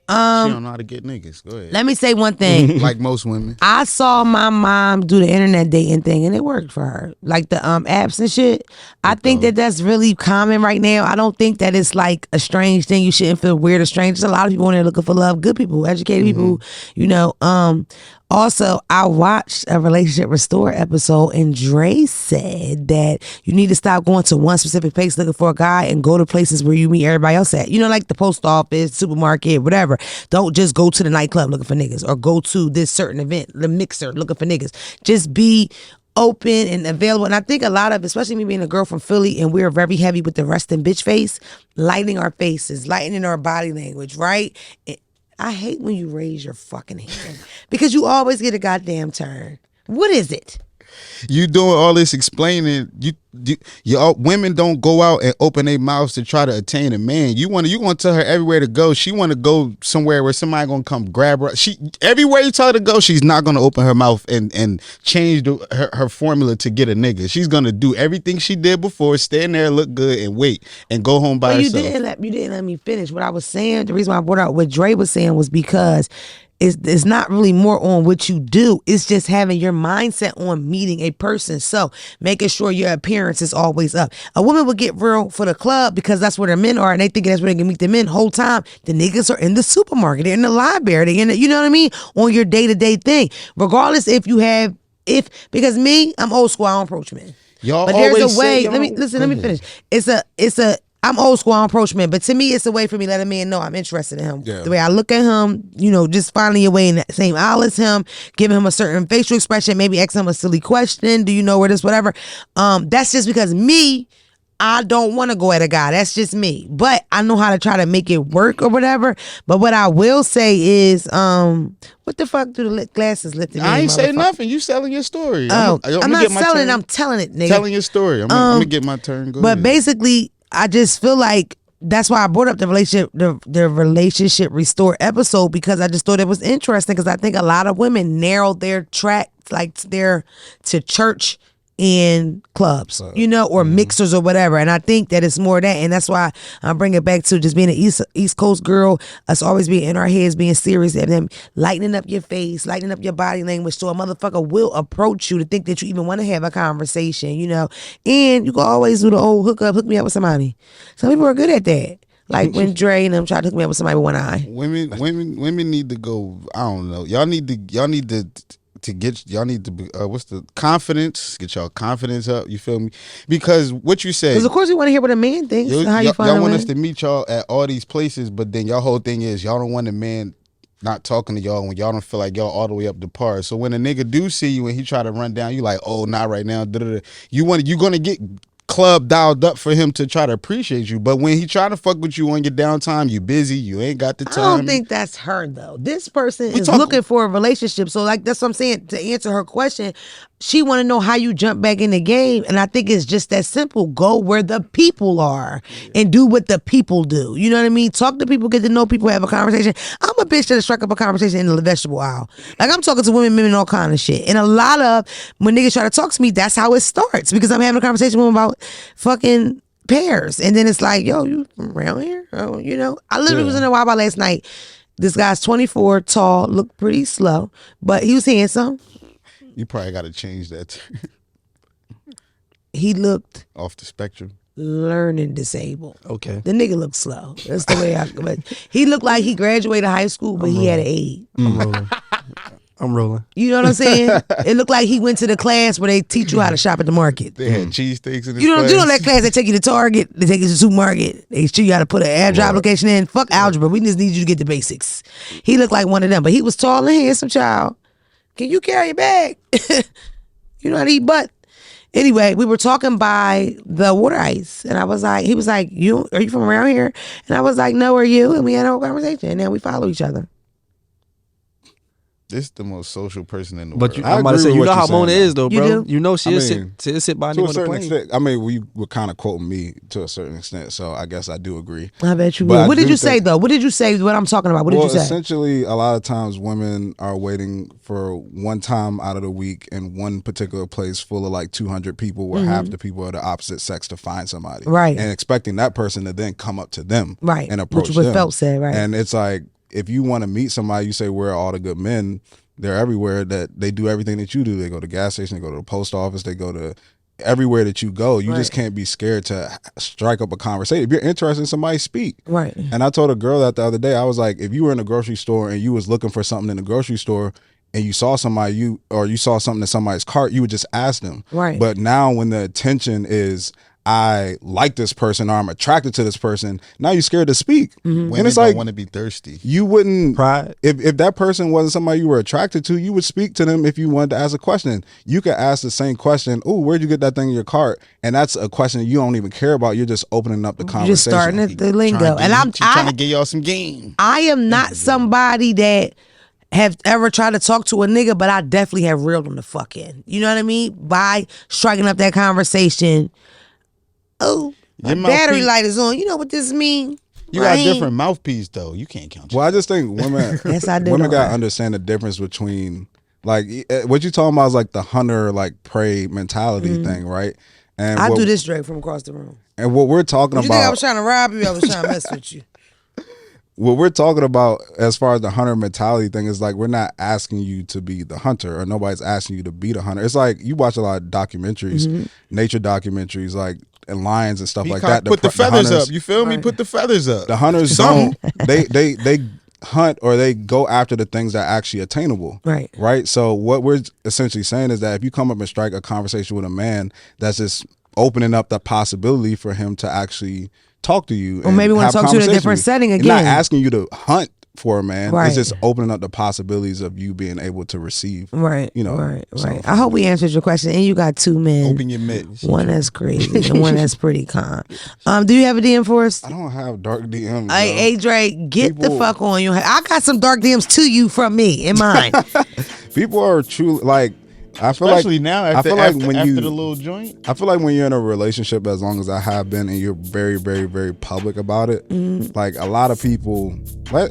Speaker 3: She don't know how to get niggas. Go ahead.
Speaker 1: Let me say one thing.
Speaker 3: Like most women.
Speaker 1: I saw my mom do the internet dating thing and it worked for her. Like the apps and shit. I think that that's really common right now. I don't think that it's like a strange thing. You shouldn't feel weird or strange. There's a lot of people in there looking for love. Good people, educated people, you know. Also, I watched a relationship restore episode and Dre said that you need to stop going to one specific place looking for a guy and go to places where you meet everybody else at. You know, like the post office, supermarket, whatever. Don't just go to the nightclub looking for niggas or go to this certain event, the mixer looking for niggas. Just be open and available. And I think a lot of, especially me being a girl from Philly and we're very heavy with the resting bitch face, lightening our faces, lightening our body language, right? I hate when you raise your fucking hand because you always get a goddamn turn. What is it?
Speaker 3: You doing all this explaining. Women don't go out and open their mouths to try to attain a man. You want to tell her everywhere to go. She want to go somewhere where somebody gonna come grab her. Everywhere you tell her to go, she's not gonna open her mouth and change her formula to get a nigga. She's gonna do everything she did before, stand there, look good, and wait and go home by herself.
Speaker 1: You didn't let me finish. What I was saying, the reason why I brought out what Dre was saying was because it's not really more on what you do. It's just having your mindset on meeting a person. So making sure your appearance is always up. A woman will get real for the club because that's where their men are and they think that's where they can meet the men. Whole time the niggas are in the supermarket, they're in the library, they're in the, you know what I mean, on your day-to-day thing. Regardless because me, I'm old school, I don't approach men.
Speaker 3: Y'all
Speaker 1: but there's
Speaker 3: always
Speaker 1: a way.
Speaker 3: say
Speaker 1: Let me finish. I'm old school, I don't approach men, but to me, it's a way for me to let a man know I'm interested in him.
Speaker 2: Yeah.
Speaker 1: The way I look at him, you know, just finding your way in that same aisle as him, giving him a certain facial expression, maybe asking him a silly question. Do you know where this, whatever? That's just because me, I don't want to go at a guy. That's just me. But I know how to try to make it work or whatever. But what I will say is, what the fuck do the glasses lift?
Speaker 3: I ain't say nothing. You selling your story.
Speaker 1: I'm not selling it. I'm
Speaker 3: I'm
Speaker 1: telling it, nigga.
Speaker 3: telling your story. I'm gonna get my turn. Go
Speaker 1: But
Speaker 3: ahead.
Speaker 1: basically, I just feel like that's why I brought up the relationship restore episode, because I just thought it was interesting, because I think a lot of women narrow their track like to church and clubs, you know, or mixers or whatever. And I think that it's more that, and that's why I bring it back to just being an East Coast girl, us always being in our heads, being serious, and then lightening up your face, lightening up your body language, so a motherfucker will approach you to think that you even want to have a conversation, you know. And you can always do the old hook me up with somebody. Some people are good at that. Like when Dre and them tried to hook me up with somebody with one eye.
Speaker 3: Women need to go. I don't know. Y'all need to get y'all need to be what's the confidence, get y'all confidence up, you feel me? Because what you said,
Speaker 1: because of course we want to hear what a man thinks. How you find
Speaker 3: y'all want us to meet y'all at all these places, but then y'all whole thing is y'all don't want a man not talking to y'all when y'all don't feel like y'all all the way up to par. So when a nigga do see you and he try to run down, you like, oh, not right now, you gonna get club dialed up for him to try to appreciate you. But when he try to fuck with you on your downtime, you busy, you ain't got the time.
Speaker 1: I don't think that's her though. This person is looking for a relationship. So like that's what I'm saying. To answer her question, she want to know how you jump back in the game. And I think it's just that simple. Go where the people are and do what the people do. You know what I mean? Talk to people, get to know people, have a conversation. I'm a bitch that strike up a conversation in the vegetable aisle. Like I'm talking to women, men, all kind of shit. And a lot of when niggas try to talk to me, that's how it starts, because I'm having a conversation with them about fucking pears. And then it's like, yo, you from around here? Oh, you know, I literally was in a Wawa last night. This guy's 24, tall, looked pretty slow, but he was handsome.
Speaker 3: You probably got to change that.
Speaker 1: He looked
Speaker 3: off the spectrum.
Speaker 1: learning disabled.
Speaker 4: Okay.
Speaker 1: The nigga looked slow. That's the way but he looked like he graduated high school, but he had an A.
Speaker 4: I'm rolling. I'm rolling.
Speaker 1: You know what I'm saying? It looked like he went to the class where they teach you how to shop at the market.
Speaker 3: They had cheesesteaks in this
Speaker 1: You know
Speaker 3: class.
Speaker 1: that class they take you to Target, they take you to the supermarket, they show you how to put an address application in. Fuck algebra. We just need you to get the basics. He looked like one of them, but he was tall and handsome, child. Can you carry a bag? You know how to eat butt. Anyway, we were talking by the water ice, and he was like, are you from around here? And I was like, no, are you? And we had a whole conversation, and then we follow each other.
Speaker 3: This is the most social person in the
Speaker 4: But
Speaker 3: world.
Speaker 4: I'm about to say, you know how Mona is, though,
Speaker 1: You
Speaker 4: bro.
Speaker 1: do?
Speaker 4: You know she'll
Speaker 2: I mean,
Speaker 4: sit by a
Speaker 2: To
Speaker 4: nigga
Speaker 2: a
Speaker 4: on the
Speaker 2: certain
Speaker 4: plane.
Speaker 2: extent, I mean, we were kind of quoting me to a certain extent, so I guess I do agree.
Speaker 1: I bet you
Speaker 2: But
Speaker 1: will.
Speaker 2: I
Speaker 1: What did
Speaker 2: do
Speaker 1: you say,
Speaker 2: think-
Speaker 1: though? What did you say? What I'm talking about? What did you say?
Speaker 2: Essentially, a lot of times women are waiting for one time out of the week in one particular place full of like 200 people where half the people are the opposite sex to find somebody.
Speaker 1: Right.
Speaker 2: And expecting that person to then come up to them.
Speaker 1: Right.
Speaker 2: And approach
Speaker 1: Which is what
Speaker 2: them.
Speaker 1: Phelps said, right.
Speaker 2: And it's like, if you want to meet somebody, you say, where are all the good men? They're everywhere. That they do everything that you do. They go to the gas station, they go to the post office, they go to everywhere that you go. You just can't be scared to strike up a conversation. If you're interested in somebody, speak.
Speaker 1: Right.
Speaker 2: And I told a girl that the other day. I was like, if you were in a grocery store and you was looking for something in the grocery store and you saw somebody, you saw something in somebody's cart, you would just ask them.
Speaker 1: Right.
Speaker 2: But now when the attention is, I like this person or I'm attracted to this person, now you're scared to speak.
Speaker 3: Women
Speaker 2: And it's
Speaker 3: don't
Speaker 2: like,
Speaker 3: want to be thirsty.
Speaker 2: you wouldn't,
Speaker 4: Pride.
Speaker 2: if that person wasn't somebody you were attracted to, you would speak to them if you wanted to ask a question. You could ask the same question, oh, where'd you get that thing in your cart? And that's a question you don't even care about. You're just opening up the conversation.
Speaker 1: You're just starting the lingo. And I'm
Speaker 3: trying to get y'all some game.
Speaker 1: I am not somebody that have ever tried to talk to a nigga, but I definitely have reeled him the fuck in. You know what I mean? By striking up that conversation. Oh, my
Speaker 3: Your
Speaker 1: battery
Speaker 3: mouthpiece-
Speaker 1: light is on. You know what this mean?
Speaker 3: You got a
Speaker 1: Right?
Speaker 3: different mouthpiece though. You can't count.
Speaker 2: Well, I just think women,
Speaker 1: Yes, I do
Speaker 2: women
Speaker 1: know
Speaker 2: got to
Speaker 1: that.
Speaker 2: understand the difference between, like, what you talking about is like the hunter, like, prey mentality thing, right? And
Speaker 1: I
Speaker 2: what,
Speaker 1: do this straight from across the room.
Speaker 2: And what we're talking
Speaker 1: You think I
Speaker 2: about,
Speaker 1: was trying to rob you? I was trying to mess with you.
Speaker 2: what we're talking about as far as the hunter mentality thing is like, we're not asking you to be the hunter, or nobody's asking you to be the hunter. It's like you watch a lot of documentaries, nature documentaries, like, and lions and stuff like that.
Speaker 3: Put the feathers
Speaker 2: hunters,
Speaker 3: up. You feel me?
Speaker 1: Right.
Speaker 3: Put the feathers up.
Speaker 2: The hunters
Speaker 3: Something.
Speaker 2: don't. They hunt, or they go after the things that are actually attainable.
Speaker 1: Right.
Speaker 2: Right. So what we're essentially saying is that if you come up and strike a conversation with a man, that's just opening up the possibility for him to actually talk to you,
Speaker 1: Or maybe wanna
Speaker 2: have
Speaker 1: talk to you in a
Speaker 2: conversation
Speaker 1: different
Speaker 2: with you.
Speaker 1: setting
Speaker 2: It's not
Speaker 1: again.
Speaker 2: asking you to hunt for a man.
Speaker 1: Right.
Speaker 2: It's just opening up the possibilities of you being able to receive.
Speaker 1: Right.
Speaker 2: You know.
Speaker 1: Right.
Speaker 2: so-
Speaker 1: Right. I hope we answered your question. And you got two men.
Speaker 3: Open your mitts.
Speaker 1: One that's crazy and one that's pretty calm. Do you have a DM for us?
Speaker 2: I don't have dark DMs.
Speaker 1: Hey,
Speaker 2: yo.
Speaker 1: Drake, get the
Speaker 2: People-
Speaker 1: fuck on your head. I got some dark DMs to you from me in mine.
Speaker 2: People are truly like. I feel
Speaker 3: Especially
Speaker 2: like
Speaker 3: now
Speaker 2: I
Speaker 3: after,
Speaker 2: feel like
Speaker 3: after,
Speaker 2: when
Speaker 3: after
Speaker 2: you
Speaker 3: the little joint.
Speaker 2: I feel like when you're in a relationship, as long as I have been, and you're very, very, very public about it, like a lot of people,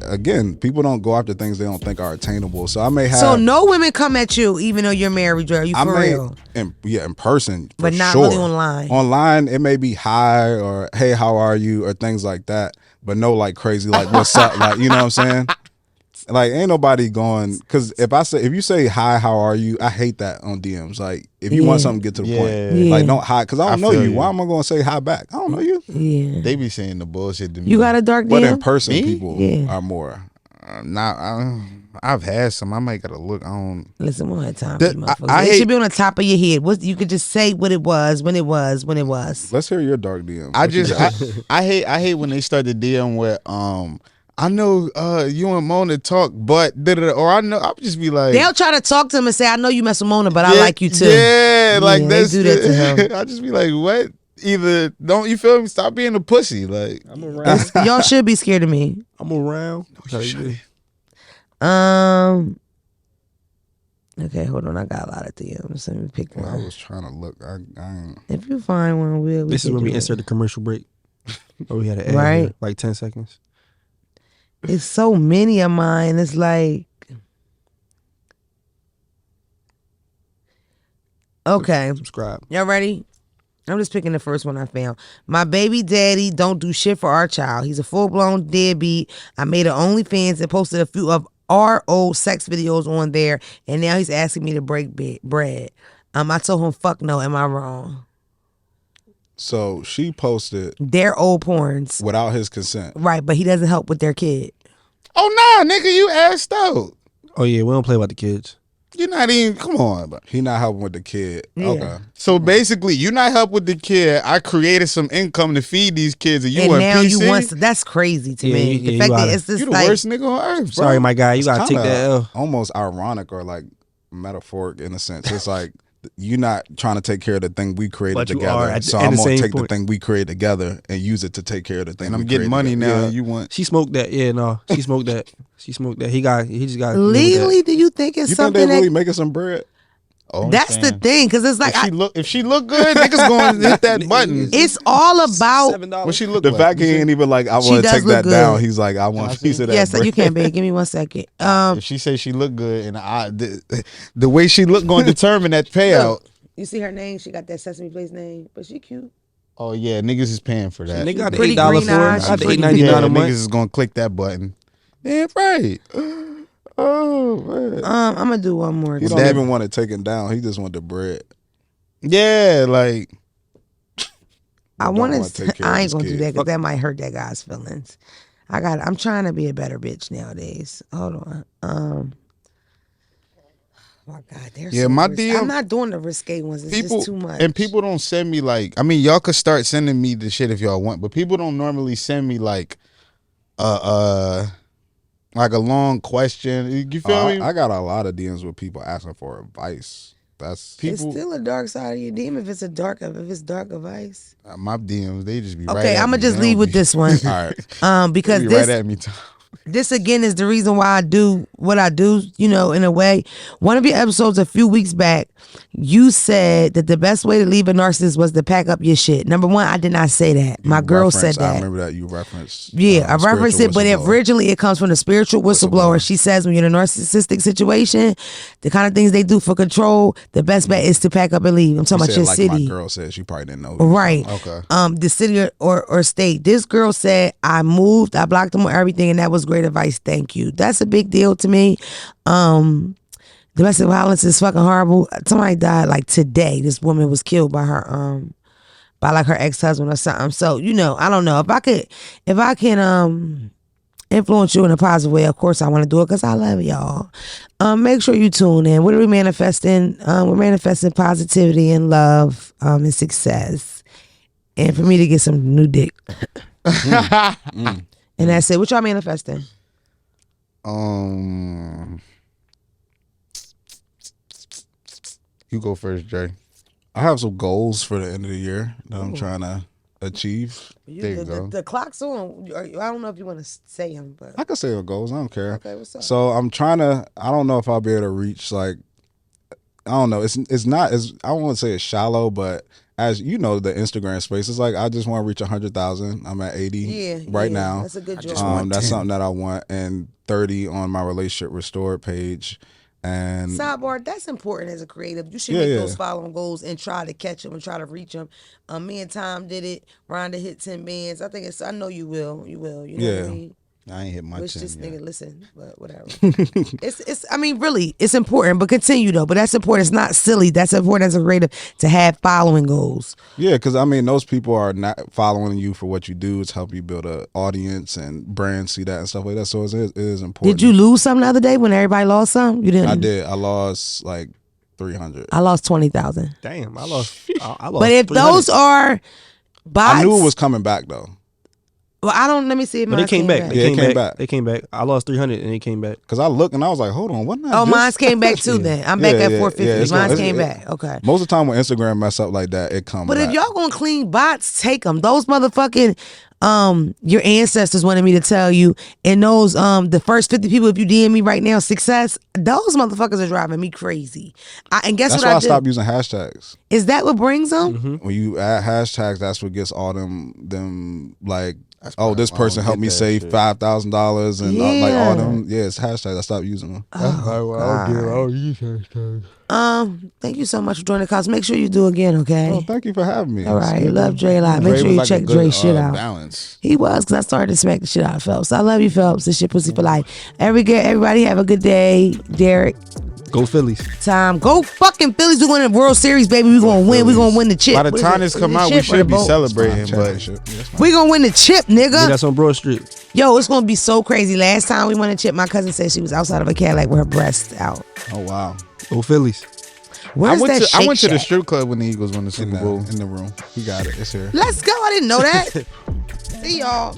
Speaker 2: again, people don't go after things they don't think are attainable. So I may have,
Speaker 1: So no women come at you even though you're married, Drake. You
Speaker 2: I
Speaker 1: for
Speaker 2: may,
Speaker 1: real.
Speaker 2: in person, for
Speaker 1: But not
Speaker 2: sure.
Speaker 1: really online.
Speaker 2: Online, it may be hi or hey, how are you, or things like that. But no, like crazy, like what's up, like, you know what I'm saying? Like, ain't nobody going, because if you say hi, how are you, I hate that on DMs. Like, if you want
Speaker 1: Yeah.
Speaker 2: something, get to the point.
Speaker 1: Yeah.
Speaker 2: Like, don't hi, because I don't know
Speaker 3: feel
Speaker 2: you.
Speaker 3: you.
Speaker 2: Why am I going to say hi back? I don't know you.
Speaker 1: Yeah.
Speaker 3: They be saying the bullshit to me.
Speaker 1: You got a dark
Speaker 2: But in
Speaker 1: DM?
Speaker 2: person,
Speaker 3: Me?
Speaker 2: people
Speaker 1: Yeah.
Speaker 2: are more.
Speaker 3: I've had some. I might gotta look. I don't.
Speaker 1: Listen, we don't have time
Speaker 3: The-
Speaker 1: for you motherfuckers.
Speaker 3: I
Speaker 1: It
Speaker 3: hate-
Speaker 1: should be on the top of your head. You could just say what it was, when it was, when it was.
Speaker 2: Let's hear your dark DM.
Speaker 3: I
Speaker 2: What you
Speaker 3: just
Speaker 2: got?
Speaker 3: I hate when they start the DM with I know you and Mona talk, but or I know I'll just be like
Speaker 1: They'll try to talk to him and say, I know you mess with Mona, but I
Speaker 3: yeah,
Speaker 1: like you too.
Speaker 3: Yeah, like
Speaker 1: Yeah, they
Speaker 3: that's
Speaker 1: do that to him.
Speaker 3: I just be like, what? Either don't you feel me? Stop being a pussy. Like
Speaker 4: I'm around.
Speaker 1: Y'all should be scared of me.
Speaker 4: I'm around.
Speaker 1: Okay, hold on. I got a lot of DMs. Let me pick
Speaker 2: I
Speaker 1: one.
Speaker 2: was trying to look. I ain't.
Speaker 1: If you find one, we'll.
Speaker 4: This is
Speaker 1: can
Speaker 4: when we
Speaker 1: do it.
Speaker 4: insert the commercial break. Oh, we had an ad
Speaker 1: Right.
Speaker 4: here, like 10 seconds.
Speaker 1: It's so many of mine. It's like, okay,
Speaker 4: Subscribe.
Speaker 1: y'all ready? I'm just picking the first one I found. My baby daddy don't do shit for our child. He's a full-blown deadbeat. I made an OnlyFans and posted a few of our old sex videos on there, and now he's asking me to break bread. I told him, fuck no, am I wrong?
Speaker 2: So she posted
Speaker 1: their old porns.
Speaker 2: without his consent.
Speaker 1: Right, but he doesn't help with their kid.
Speaker 3: Oh, nah, nigga, you asked out.
Speaker 4: Oh yeah, we don't play about the kids.
Speaker 3: You're not even, come on. Bro.
Speaker 2: He not helping with the kid.
Speaker 1: Yeah.
Speaker 2: Okay.
Speaker 3: So basically, you not help with the kid. I created some income to feed these kids, and you
Speaker 1: And
Speaker 3: want
Speaker 1: now
Speaker 3: PC?
Speaker 1: you want, that's crazy to
Speaker 4: Yeah,
Speaker 1: me.
Speaker 4: yeah,
Speaker 1: the
Speaker 4: you
Speaker 1: fact that
Speaker 4: gotta-
Speaker 1: it's just
Speaker 3: You the
Speaker 1: like,
Speaker 3: worst nigga on earth, bro.
Speaker 4: Sorry, my guy, you
Speaker 2: It's
Speaker 4: gotta take
Speaker 2: kinda
Speaker 4: that L.
Speaker 2: almost ironic or like metaphoric in a sense. It's like you're not trying to take care of the thing we created
Speaker 4: But you
Speaker 2: together.
Speaker 4: are at
Speaker 2: So
Speaker 4: the
Speaker 2: I'm gonna
Speaker 4: same
Speaker 2: take
Speaker 4: point.
Speaker 2: the thing we created together and use it to take care of the thing.
Speaker 3: And I'm
Speaker 2: we
Speaker 3: getting
Speaker 2: created
Speaker 3: money
Speaker 2: together.
Speaker 3: now.
Speaker 2: Yeah.
Speaker 3: And you want?
Speaker 4: She smoked that. Yeah, no, she smoked that. She smoked that. He just got
Speaker 1: legally, do you think it's
Speaker 2: You think
Speaker 1: something
Speaker 2: they really
Speaker 1: that,
Speaker 2: making some bread?
Speaker 3: Oh, I'm
Speaker 1: that's the
Speaker 3: saying,
Speaker 1: thing, because it's like,
Speaker 3: if she look good, niggas going to hit that button.
Speaker 1: it's all about,
Speaker 4: $7.
Speaker 3: What she look
Speaker 2: The
Speaker 3: like?
Speaker 2: fact he
Speaker 3: You
Speaker 2: ain't
Speaker 3: see?
Speaker 2: even like, I
Speaker 1: She
Speaker 2: want to
Speaker 1: does
Speaker 2: take
Speaker 1: look
Speaker 2: that
Speaker 1: good.
Speaker 2: down. He's like, I want
Speaker 3: I
Speaker 2: a piece
Speaker 3: see?
Speaker 2: of that
Speaker 1: yes,
Speaker 2: bread.
Speaker 1: you can, babe. Give me 1 second.
Speaker 3: If she say she look good, and the way she look going to determine that payout.
Speaker 1: You see her name? She got that Sesame Place name, but she cute.
Speaker 3: Oh yeah, niggas is paying for that.
Speaker 4: Nigga got the
Speaker 1: Pretty
Speaker 4: $8
Speaker 1: green
Speaker 4: for it.
Speaker 1: eyes,
Speaker 4: I got the
Speaker 1: pretty-
Speaker 4: $8.99
Speaker 3: Yeah,
Speaker 4: a
Speaker 3: niggas
Speaker 4: month.
Speaker 3: is gonna click that button. Yeah, right. Oh man.
Speaker 1: I'm gonna do one more.
Speaker 2: He
Speaker 1: too.
Speaker 2: don't even want it taken down. He just want the bread.
Speaker 3: Yeah, like
Speaker 1: I
Speaker 2: Don't
Speaker 1: want
Speaker 2: wanna take
Speaker 1: to.
Speaker 2: care of
Speaker 1: I ain't
Speaker 2: his
Speaker 1: gonna do
Speaker 2: kid.
Speaker 1: that because that might hurt that guy's feelings. I'm trying to be a better bitch nowadays. Hold on. Oh my God, there's
Speaker 3: Yeah, my DM
Speaker 1: I'm not doing the risque ones. It's
Speaker 3: people
Speaker 1: just too much.
Speaker 3: and people don't send me like. I mean, y'all could start sending me the shit if y'all want, but people don't normally send me like like a long question. You feel me?
Speaker 2: I got a lot of DMs with people asking for advice. That's
Speaker 1: it's
Speaker 3: people-
Speaker 1: still a dark side of your demon if it's dark advice.
Speaker 3: My DMs, they just be right
Speaker 1: Okay,
Speaker 3: at
Speaker 1: I'm
Speaker 3: me.
Speaker 1: gonna just
Speaker 3: They
Speaker 1: leave
Speaker 3: don't
Speaker 1: with
Speaker 3: be-
Speaker 1: this one.
Speaker 2: all right.
Speaker 1: Because
Speaker 3: They be
Speaker 1: this
Speaker 3: right at me.
Speaker 1: this again is the reason why I do what I do, in a way. One of your episodes a few weeks back, you said that the best way to leave a narcissist was to pack up your shit. Number one, I did not say that. My girl said
Speaker 2: I
Speaker 1: that.
Speaker 2: remember that you referenced.
Speaker 1: Yeah, I referenced it, but
Speaker 2: spiritual whistleblower.
Speaker 1: originally it comes from the spiritual whistleblower. She says when you're in a narcissistic situation, the kind of things they do for control, the best bet is to pack up and leave. I'm talking
Speaker 2: You
Speaker 1: about
Speaker 2: said
Speaker 1: your
Speaker 2: like
Speaker 1: city.
Speaker 2: my girl said, she probably didn't know.
Speaker 1: Right.
Speaker 3: Okay.
Speaker 1: The city or state. This girl said, I moved, I blocked them on everything, and that was great advice. Thank you. That's a big deal to me. Domestic violence is fucking horrible. Somebody died like today. This woman was killed by her by like her ex-husband or something. So, I don't know. If I can influence you in a positive way, of course I want to do it because I love y'all. Make sure you tune in. What are we manifesting? We're manifesting positivity and love and success. And for me to get some new dick. And that's it. What y'all manifesting?
Speaker 3: You go first, Jay.
Speaker 2: I have some goals for the end of the year that I'm trying to achieve.
Speaker 3: There you go.
Speaker 1: The clock's on. I don't know if you want to say them, but
Speaker 2: I can say what goals. I don't care.
Speaker 1: okay, what's up?
Speaker 2: So I'm trying to. I don't know if I'll be able to reach like. I don't know. It's not as I don't want to say it's shallow, but as you know, the Instagram space is like I just want to reach 100,000. I'm at 80 right now.
Speaker 1: That's a good job.
Speaker 2: That's something that I want, and 30 on my relationship restored page. And
Speaker 1: Sidebar, that's important as a creative. You should
Speaker 2: Yeah,
Speaker 1: make
Speaker 2: yeah.
Speaker 1: those following goals and try to catch them and try to reach them. Me and Tom did it. Rhonda hit 10 bands. I know you will. You will. You know what I
Speaker 2: Yeah.
Speaker 1: mean?
Speaker 3: I ain't hit my
Speaker 1: Wish
Speaker 3: 10
Speaker 1: this
Speaker 3: yet.
Speaker 1: nigga listen, but whatever. it's. I mean, really, it's important. But continue though. But that's important. It's not silly. That's important as a creative to have following goals.
Speaker 2: yeah, because I mean, those people are not following you for what you do. It's help you build an audience and brands see that and stuff like that. So it is important.
Speaker 1: Did you lose something the other day when everybody lost some? You didn't.
Speaker 2: I did. I lost like 300.
Speaker 1: I lost 20,000.
Speaker 4: Damn, I lost. I lost.
Speaker 1: But if
Speaker 4: 300.
Speaker 1: those are bots,
Speaker 2: I knew it was coming back though.
Speaker 1: Well, I don't. Let me see if
Speaker 4: But
Speaker 1: mine
Speaker 4: they came back.
Speaker 2: Yeah, it came back.
Speaker 4: They came back. I lost 300 and they came back.
Speaker 2: Because I looked and I was like, hold on, what?
Speaker 1: Oh, mine's came back too. Then I'm back
Speaker 2: Yeah,
Speaker 1: at
Speaker 2: yeah,
Speaker 1: 450.
Speaker 2: yeah, it's
Speaker 1: Mine's
Speaker 2: gonna-
Speaker 1: came
Speaker 2: it's-
Speaker 1: back. Okay.
Speaker 2: Most of the time when Instagram mess up like that, it comes
Speaker 1: But
Speaker 2: back.
Speaker 1: if y'all gonna clean bots, take them. Those motherfucking your ancestors wanted me to tell you, and those the first 50 people, if you DM me right now, success, those motherfuckers are driving me crazy. And guess
Speaker 2: That's
Speaker 1: what
Speaker 2: why I
Speaker 1: do?
Speaker 2: stopped using hashtags.
Speaker 1: Is that what brings them?
Speaker 4: Mm-hmm.
Speaker 2: When you add hashtags, that's what gets all them like,
Speaker 3: That's
Speaker 2: oh, this
Speaker 3: probably why I
Speaker 2: person
Speaker 3: don't
Speaker 2: helped
Speaker 3: get
Speaker 2: me
Speaker 3: that
Speaker 2: save
Speaker 3: shit.
Speaker 2: $5,000 and like
Speaker 1: Yeah.
Speaker 2: all them. Yeah, it's hashtags. I stopped using them.
Speaker 1: Thank you so much for joining the cause. Make sure you do again, okay?
Speaker 2: Oh, thank you for having me.
Speaker 1: All right, love Dre a lot. Make sure you check Dre shit out.
Speaker 3: Balance.
Speaker 1: He was, because I started to smack the shit out of Phelps. I love you, Phelps. This shit pussy for life. Everybody have a good day. Derek,
Speaker 4: Go Phillies.
Speaker 1: Time. Go fucking Phillies. We're going to the World Series, baby. We're going to win. We're going to win the chip.
Speaker 3: By the time this come out, we should be celebrating. But
Speaker 1: we're going to win the chip, nigga.
Speaker 4: Yeah, that's on Broad Street.
Speaker 1: Yo, it's going to be so crazy. Last time we won a chip, my cousin said she was outside of a Cadillac with her breasts out.
Speaker 2: Oh wow.
Speaker 4: Go Phillies.
Speaker 1: Where's that Shake
Speaker 3: I went to the
Speaker 1: Shack?
Speaker 3: strip club when the Eagles won the Super Bowl.
Speaker 2: In the room. We got it. It's here.
Speaker 1: Let's go. I didn't know that. See y'all.